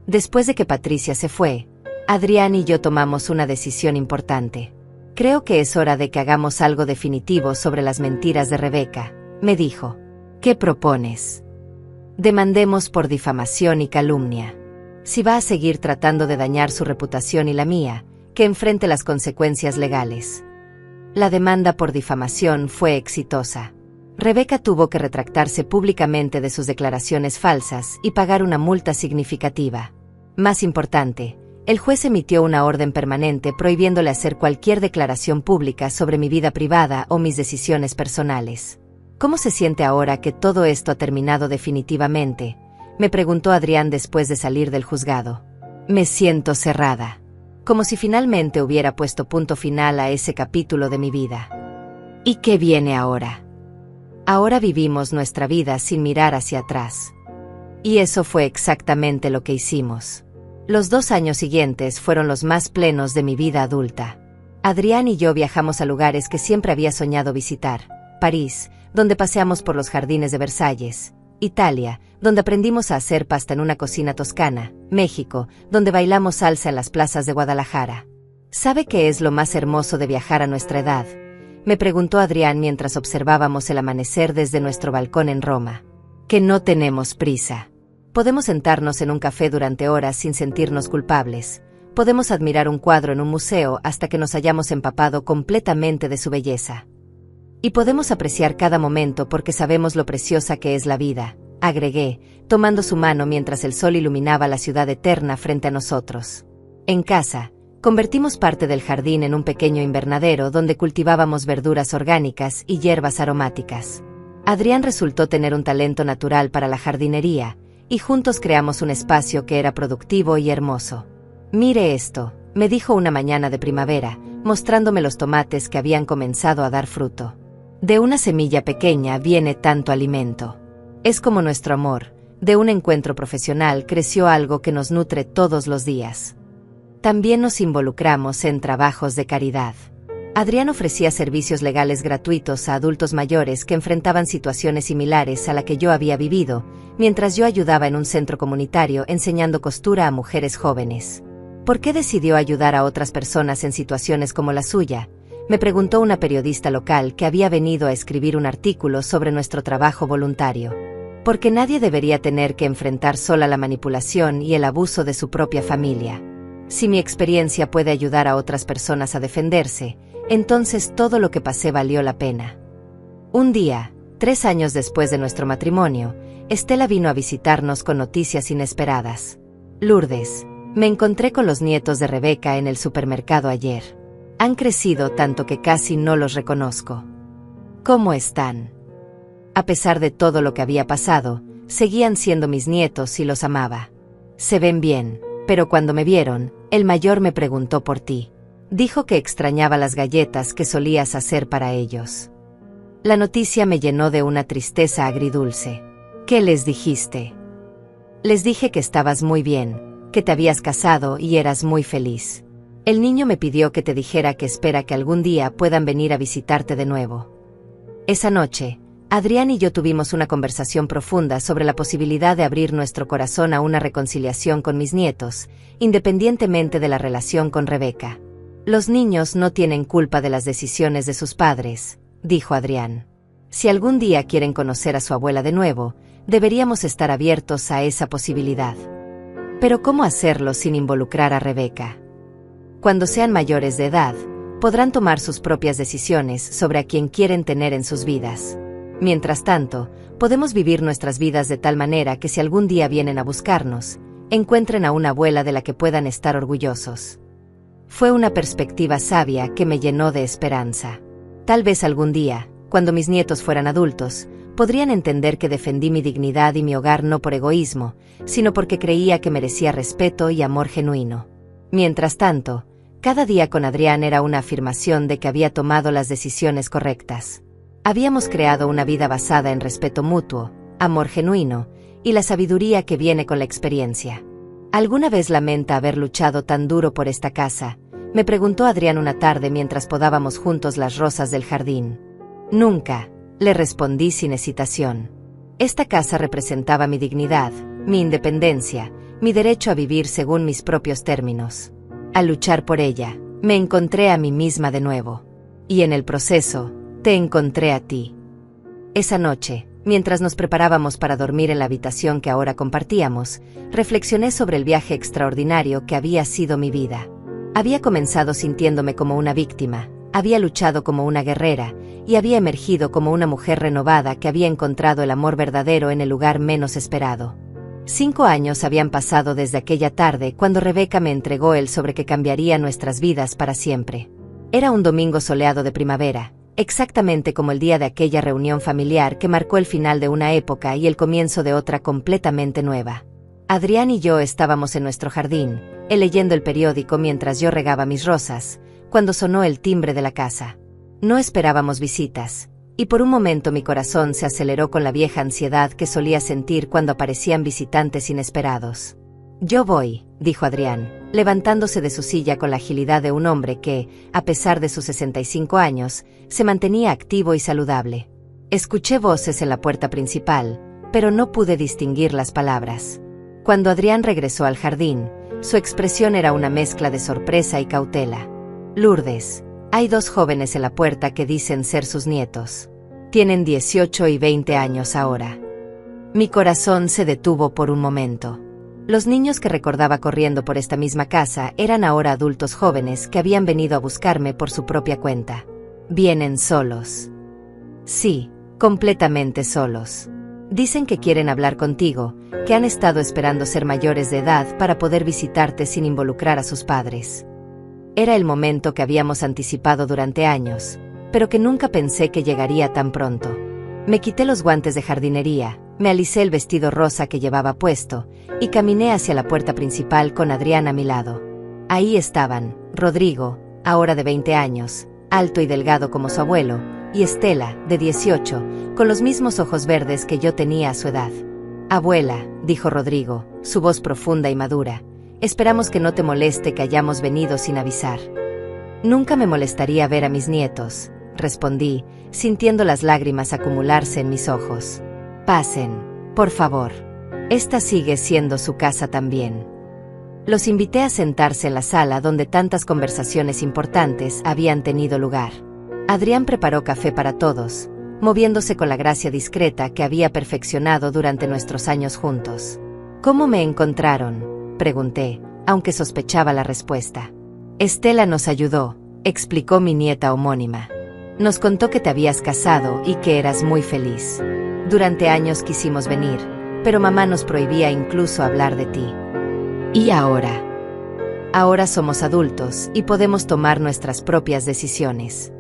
Después de que Patricia se fue, Adrián y yo tomamos una decisión importante. Creo que es hora de que hagamos algo definitivo sobre las mentiras de Rebeca, me dijo. ¿Qué propones? Demandemos por difamación y calumnia. Si va a seguir tratando de dañar su reputación y la mía, que enfrente las consecuencias legales. La demanda por difamación fue exitosa. Rebeca tuvo que retractarse públicamente de sus declaraciones falsas y pagar una multa significativa. Más importante, el juez emitió una orden permanente prohibiéndole hacer cualquier declaración pública sobre mi vida privada o mis decisiones personales. ¿Cómo se siente ahora que todo esto ha terminado definitivamente?, me preguntó Adrián después de salir del juzgado. Me siento cerrada, como si finalmente hubiera puesto punto final a ese capítulo de mi vida. ¿Y qué viene ahora? Ahora vivimos nuestra vida sin mirar hacia atrás. Y eso fue exactamente lo que hicimos. Los 2 años siguientes fueron los más plenos de mi vida adulta. Adrián y yo viajamos a lugares que siempre había soñado visitar. París, donde paseamos por los jardines de Versalles. Italia, donde aprendimos a hacer pasta en una cocina toscana. México, donde bailamos salsa en las plazas de Guadalajara. ¿Sabe qué es lo más hermoso de viajar a nuestra edad?, me preguntó Adrián mientras observábamos el amanecer desde nuestro balcón en Roma. Que no tenemos prisa. Podemos sentarnos en un café durante horas sin sentirnos culpables. Podemos admirar un cuadro en un museo hasta que nos hayamos empapado completamente de su belleza. Y podemos apreciar cada momento porque sabemos lo preciosa que es la vida, agregué, tomando su mano mientras el sol iluminaba la ciudad eterna frente a nosotros. En casa, convertimos parte del jardín en un pequeño invernadero donde cultivábamos verduras orgánicas y hierbas aromáticas. Adrián resultó tener un talento natural para la jardinería, y juntos creamos un espacio que era productivo y hermoso. Mire esto, me dijo una mañana de primavera, mostrándome los tomates que habían comenzado a dar fruto. De una semilla pequeña viene tanto alimento. Es como nuestro amor, de un encuentro profesional creció algo que nos nutre todos los días. También nos involucramos en trabajos de caridad. Adrián ofrecía servicios legales gratuitos a adultos mayores que enfrentaban situaciones similares a la que yo había vivido, mientras yo ayudaba en un centro comunitario enseñando costura a mujeres jóvenes. ¿Por qué decidió ayudar a otras personas en situaciones como la suya?, me preguntó una periodista local que había venido a escribir un artículo sobre nuestro trabajo voluntario. Porque nadie debería tener que enfrentar sola la manipulación y el abuso de su propia familia. Si mi experiencia puede ayudar a otras personas a defenderse, entonces todo lo que pasé valió la pena. Un día, 3 años después de nuestro matrimonio, Estela vino a visitarnos con noticias inesperadas. Lourdes, me encontré con los nietos de Rebeca en el supermercado ayer. Han crecido tanto que casi no los reconozco. ¿Cómo están? A pesar de todo lo que había pasado, seguían siendo mis nietos y los amaba. Se ven bien, pero cuando me vieron, el mayor me preguntó por ti. Dijo que extrañaba las galletas que solías hacer para ellos. La noticia me llenó de una tristeza agridulce. ¿Qué les dijiste? Les dije que estabas muy bien, que te habías casado y eras muy feliz. El niño me pidió que te dijera que espera que algún día puedan venir a visitarte de nuevo. Esa noche, Adrián y yo tuvimos una conversación profunda sobre la posibilidad de abrir nuestro corazón a una reconciliación con mis nietos, independientemente de la relación con Rebeca. Los niños no tienen culpa de las decisiones de sus padres, dijo Adrián. Si algún día quieren conocer a su abuela de nuevo, deberíamos estar abiertos a esa posibilidad. Pero ¿cómo hacerlo sin involucrar a Rebeca? Cuando sean mayores de edad, podrán tomar sus propias decisiones sobre a quién quieren tener en sus vidas. Mientras tanto, podemos vivir nuestras vidas de tal manera que si algún día vienen a buscarnos, encuentren a una abuela de la que puedan estar orgullosos. Fue una perspectiva sabia que me llenó de esperanza. Tal vez algún día, cuando mis nietos fueran adultos, podrían entender que defendí mi dignidad y mi hogar no por egoísmo, sino porque creía que merecía respeto y amor genuino. Mientras tanto, cada día con Adrián era una afirmación de que había tomado las decisiones correctas. Habíamos creado una vida basada en respeto mutuo, amor genuino, y la sabiduría que viene con la experiencia. ¿Alguna vez lamenta haber luchado tan duro por esta casa?, me preguntó Adrián una tarde mientras podábamos juntos las rosas del jardín. Nunca, le respondí sin hesitación. Esta casa representaba mi dignidad, mi independencia, mi derecho a vivir según mis propios términos. Al luchar por ella, me encontré a mí misma de nuevo. Y en el proceso, te encontré a ti. Esa noche, mientras nos preparábamos para dormir en la habitación que ahora compartíamos, reflexioné sobre el viaje extraordinario que había sido mi vida. Había comenzado sintiéndome como una víctima, había luchado como una guerrera, y había emergido como una mujer renovada que había encontrado el amor verdadero en el lugar menos esperado. 5 años habían pasado desde aquella tarde cuando Rebeca me entregó el sobre que cambiaría nuestras vidas para siempre. Era un domingo soleado de primavera, exactamente como el día de aquella reunión familiar que marcó el final de una época y el comienzo de otra completamente nueva. Adrián y yo estábamos en nuestro jardín, él leyendo el periódico mientras yo regaba mis rosas, cuando sonó el timbre de la casa. No esperábamos visitas, y por un momento mi corazón se aceleró con la vieja ansiedad que solía sentir cuando aparecían visitantes inesperados. Yo voy, dijo Adrián, levantándose de su silla con la agilidad de un hombre que, a pesar de sus 65 años, se mantenía activo y saludable. Escuché voces en la puerta principal, pero no pude distinguir las palabras. Cuando Adrián regresó al jardín, su expresión era una mezcla de sorpresa y cautela. Lourdes, hay 2 jóvenes en la puerta que dicen ser sus nietos. Tienen 18 y 20 años ahora. Mi corazón se detuvo por un momento. Los niños que recordaba corriendo por esta misma casa eran ahora adultos jóvenes que habían venido a buscarme por su propia cuenta. ¿Vienen solos? Sí, completamente solos. Dicen que quieren hablar contigo, que han estado esperando ser mayores de edad para poder visitarte sin involucrar a sus padres. Era el momento que habíamos anticipado durante años, pero que nunca pensé que llegaría tan pronto. Me quité los guantes de jardinería, me alicé el vestido rosa que llevaba puesto, y caminé hacia la puerta principal con Adrián a mi lado. Ahí estaban, Rodrigo, ahora de 20 años, alto y delgado como su abuelo, y Estela, de 18, con los mismos ojos verdes que yo tenía a su edad. Abuela, dijo Rodrigo, su voz profunda y madura, esperamos que no te moleste que hayamos venido sin avisar. Nunca me molestaría ver a mis nietos, respondí, sintiendo las lágrimas acumularse en mis ojos. Pasen, por favor. Esta sigue siendo su casa también. Los invité a sentarse en la sala donde tantas conversaciones importantes habían tenido lugar. Adrián preparó café para todos, moviéndose con la gracia discreta que había perfeccionado durante nuestros años juntos. ¿Cómo me encontraron?, pregunté, aunque sospechaba la respuesta. Estela nos ayudó, explicó mi nieta homónima. Nos contó que te habías casado y que eras muy feliz. Durante años quisimos venir, pero mamá nos prohibía incluso hablar de ti. ¿Y ahora? Ahora somos adultos y podemos tomar nuestras propias decisiones.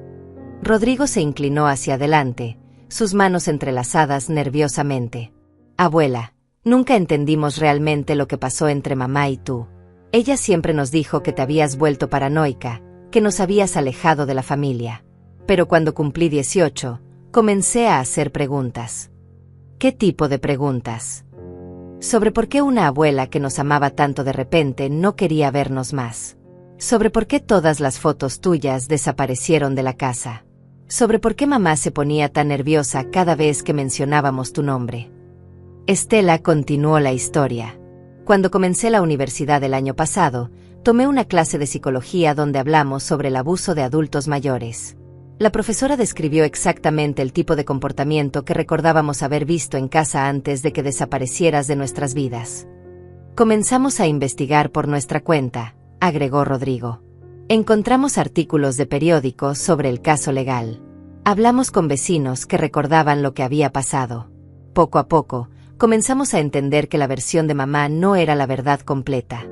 Rodrigo se inclinó hacia adelante, sus manos entrelazadas nerviosamente. Abuela, nunca entendimos realmente lo que pasó entre mamá y tú. Ella siempre nos dijo que te habías vuelto paranoica, que nos habías alejado de la familia. Pero cuando cumplí 18, comencé a hacer preguntas. ¿Qué tipo de preguntas? Sobre por qué una abuela que nos amaba tanto de repente no quería vernos más. Sobre por qué todas las fotos tuyas desaparecieron de la casa. Sobre por qué mamá se ponía tan nerviosa cada vez que mencionábamos tu nombre. Estela continuó la historia. Cuando comencé la universidad el año pasado, tomé una clase de psicología donde hablamos sobre el abuso de adultos mayores. La profesora describió exactamente el tipo de comportamiento que recordábamos haber visto en casa antes de que desaparecieras de nuestras vidas. Comenzamos a investigar por nuestra cuenta, agregó Rodrigo. Encontramos artículos de periódicos sobre el caso legal. Hablamos con vecinos que recordaban lo que había pasado. Poco a poco, comenzamos a entender que la versión de mamá no era la verdad completa.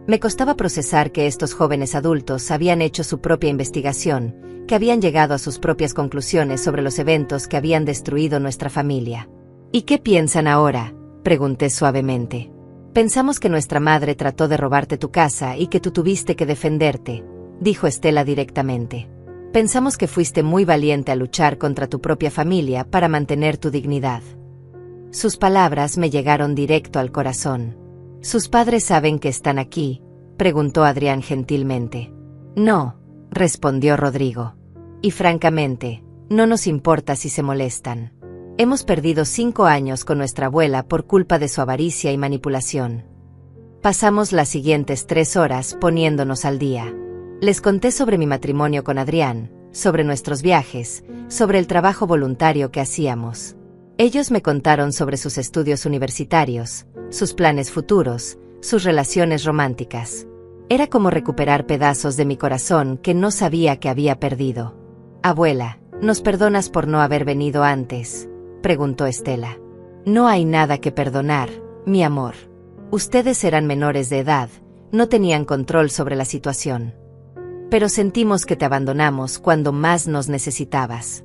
Me costaba procesar que estos jóvenes adultos habían hecho su propia investigación, que habían llegado a sus propias conclusiones sobre los eventos que habían destruido nuestra familia. ¿Y qué piensan ahora?, pregunté suavemente. Pensamos que nuestra madre trató de robarte tu casa y que tú tuviste que defenderte, dijo Estela directamente. Pensamos que fuiste muy valiente a luchar contra tu propia familia para mantener tu dignidad. Sus palabras me llegaron directo al corazón. ¿Sus padres saben que están aquí?, preguntó Adrián gentilmente. No, respondió Rodrigo. Y francamente, no nos importa si se molestan. Hemos perdido 5 años con nuestra abuela por culpa de su avaricia y manipulación. Pasamos las siguientes 3 horas poniéndonos al día. Les conté sobre mi matrimonio con Adrián, sobre nuestros viajes, sobre el trabajo voluntario que hacíamos. Ellos me contaron sobre sus estudios universitarios, sus planes futuros, sus relaciones románticas. Era como recuperar pedazos de mi corazón que no sabía que había perdido. Abuela, ¿nos perdonas por no haber venido antes?, preguntó Estela. No hay nada que perdonar, mi amor. Ustedes eran menores de edad, no tenían control sobre la situación. Pero sentimos que te abandonamos cuando más nos necesitabas.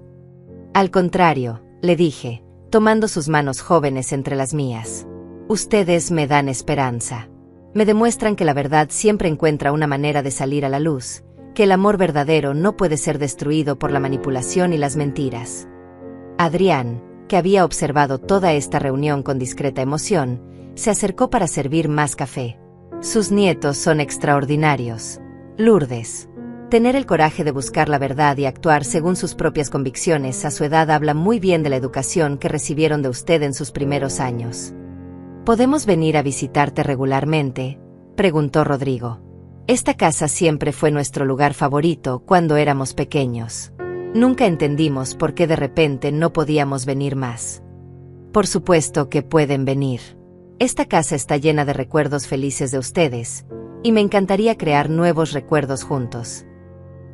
Al contrario, le dije, tomando sus manos jóvenes entre las mías. Ustedes me dan esperanza. Me demuestran que la verdad siempre encuentra una manera de salir a la luz, que el amor verdadero no puede ser destruido por la manipulación y las mentiras. Adrián, que había observado toda esta reunión con discreta emoción, se acercó para servir más café. Sus nietos son extraordinarios. Lourdes. Tener el coraje de buscar la verdad y actuar según sus propias convicciones a su edad habla muy bien de la educación que recibieron de usted en sus primeros años. ¿Podemos venir a visitarte regularmente?, preguntó Rodrigo. Esta casa siempre fue nuestro lugar favorito cuando éramos pequeños. Nunca entendimos por qué de repente no podíamos venir más. Por supuesto que pueden venir. Esta casa está llena de recuerdos felices de ustedes, y me encantaría crear nuevos recuerdos juntos.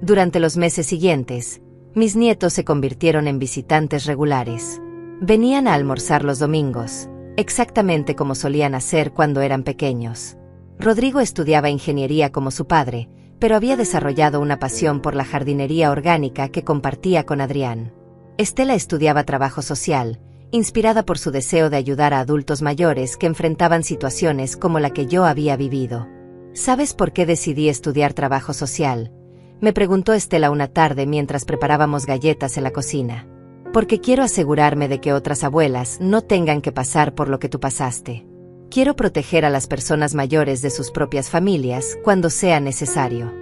Durante los meses siguientes, mis nietos se convirtieron en visitantes regulares. Venían a almorzar los domingos, exactamente como solían hacer cuando eran pequeños. Rodrigo estudiaba ingeniería como su padre, pero había desarrollado una pasión por la jardinería orgánica que compartía con Adrián. Estela estudiaba trabajo social, inspirada por su deseo de ayudar a adultos mayores que enfrentaban situaciones como la que yo había vivido. ¿Sabes por qué decidí estudiar trabajo social?, me preguntó Estela una tarde mientras preparábamos galletas en la cocina. Porque quiero asegurarme de que otras abuelas no tengan que pasar por lo que tú pasaste. Quiero proteger a las personas mayores de sus propias familias cuando sea necesario.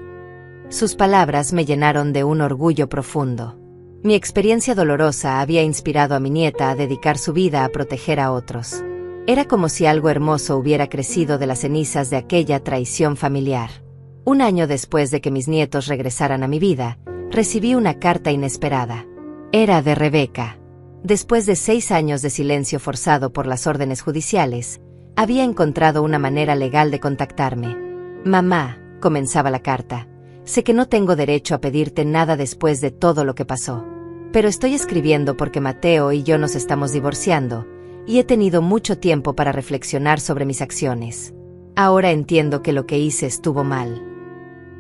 Sus palabras me llenaron de un orgullo profundo. Mi experiencia dolorosa había inspirado a mi nieta a dedicar su vida a proteger a otros. Era como si algo hermoso hubiera crecido de las cenizas de aquella traición familiar. 1 año después de que mis nietos regresaran a mi vida, recibí una carta inesperada. Era de Rebeca. Después de 6 años de silencio forzado por las órdenes judiciales, había encontrado una manera legal de contactarme. Mamá, comenzaba la carta, sé que no tengo derecho a pedirte nada después de todo lo que pasó. Pero estoy escribiendo porque Mateo y yo nos estamos divorciando, y he tenido mucho tiempo para reflexionar sobre mis acciones. Ahora entiendo que lo que hice estuvo mal.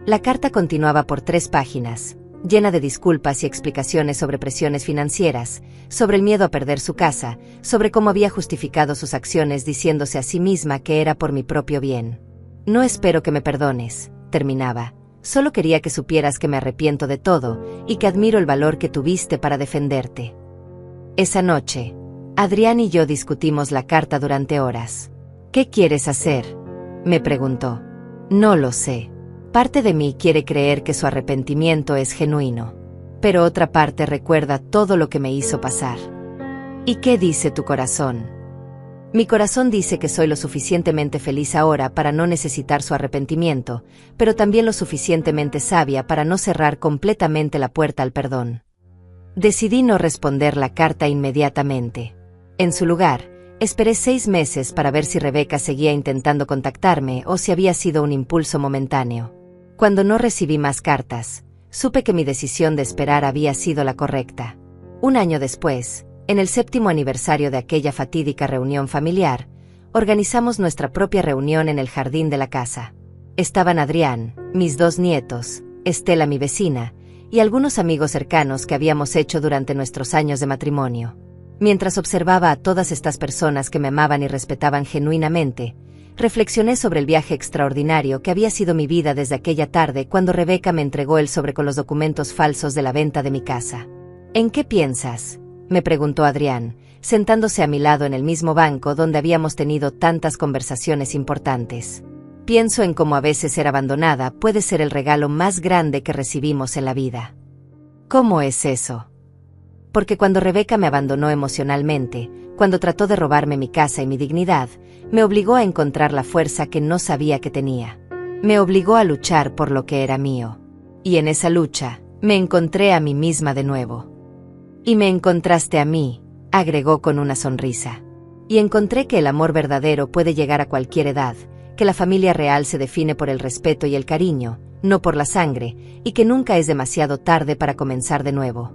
La carta continuaba por 3 páginas, llena de disculpas y explicaciones sobre presiones financieras, sobre el miedo a perder su casa, sobre cómo había justificado sus acciones diciéndose a sí misma que era por mi propio bien. No espero que me perdones, terminaba, Solo quería que supieras que me arrepiento de todo y que admiro el valor que tuviste para defenderte. Esa noche, Adrián y yo discutimos la carta durante horas. ¿Qué quieres hacer?, me preguntó. No lo sé. Parte de mí quiere creer que su arrepentimiento es genuino, pero otra parte recuerda todo lo que me hizo pasar. ¿Y qué dice tu corazón? Mi corazón dice que soy lo suficientemente feliz ahora para no necesitar su arrepentimiento, pero también lo suficientemente sabia para no cerrar completamente la puerta al perdón. Decidí no responder la carta inmediatamente. En su lugar, esperé 6 meses para ver si Rebeca seguía intentando contactarme o si había sido un impulso momentáneo. Cuando no recibí más cartas, supe que mi decisión de esperar había sido la correcta. Un año después, en el 7º aniversario de aquella fatídica reunión familiar, organizamos nuestra propia reunión en el jardín de la casa. Estaban Adrián, mis 2 nietos, Estela mi vecina, y algunos amigos cercanos que habíamos hecho durante nuestros años de matrimonio. Mientras observaba a todas estas personas que me amaban y respetaban genuinamente, reflexioné sobre el viaje extraordinario que había sido mi vida desde aquella tarde cuando Rebeca me entregó el sobre con los documentos falsos de la venta de mi casa. ¿En qué piensas?, me preguntó Adrián, sentándose a mi lado en el mismo banco donde habíamos tenido tantas conversaciones importantes. Pienso en cómo a veces ser abandonada puede ser el regalo más grande que recibimos en la vida. ¿Cómo es eso? Porque cuando Rebeca me abandonó emocionalmente, cuando trató de robarme mi casa y mi dignidad, me obligó a encontrar la fuerza que no sabía que tenía. Me obligó a luchar por lo que era mío. Y en esa lucha, me encontré a mí misma de nuevo. Y me encontraste a mí, agregó con una sonrisa. Y encontré que el amor verdadero puede llegar a cualquier edad, que la familia real se define por el respeto y el cariño, no por la sangre, y que nunca es demasiado tarde para comenzar de nuevo.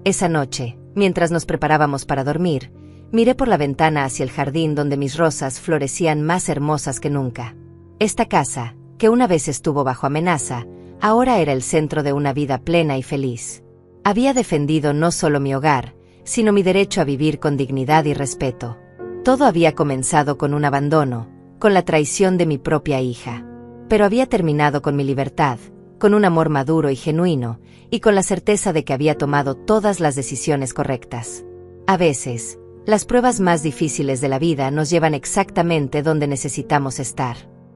Esa noche, mientras nos preparábamos para dormir, miré por la ventana hacia el jardín donde mis rosas florecían más hermosas que nunca. Esta casa, que una vez estuvo bajo amenaza, ahora era el centro de una vida plena y feliz. Había defendido no solo mi hogar, sino mi derecho a vivir con dignidad y respeto. Todo había comenzado con un abandono, con la traición de mi propia hija. Pero había terminado con mi libertad, con un amor maduro y genuino, y con la certeza de que había tomado todas las decisiones correctas. A veces, las pruebas más difíciles de la vida nos llevan exactamente donde necesitamos estar.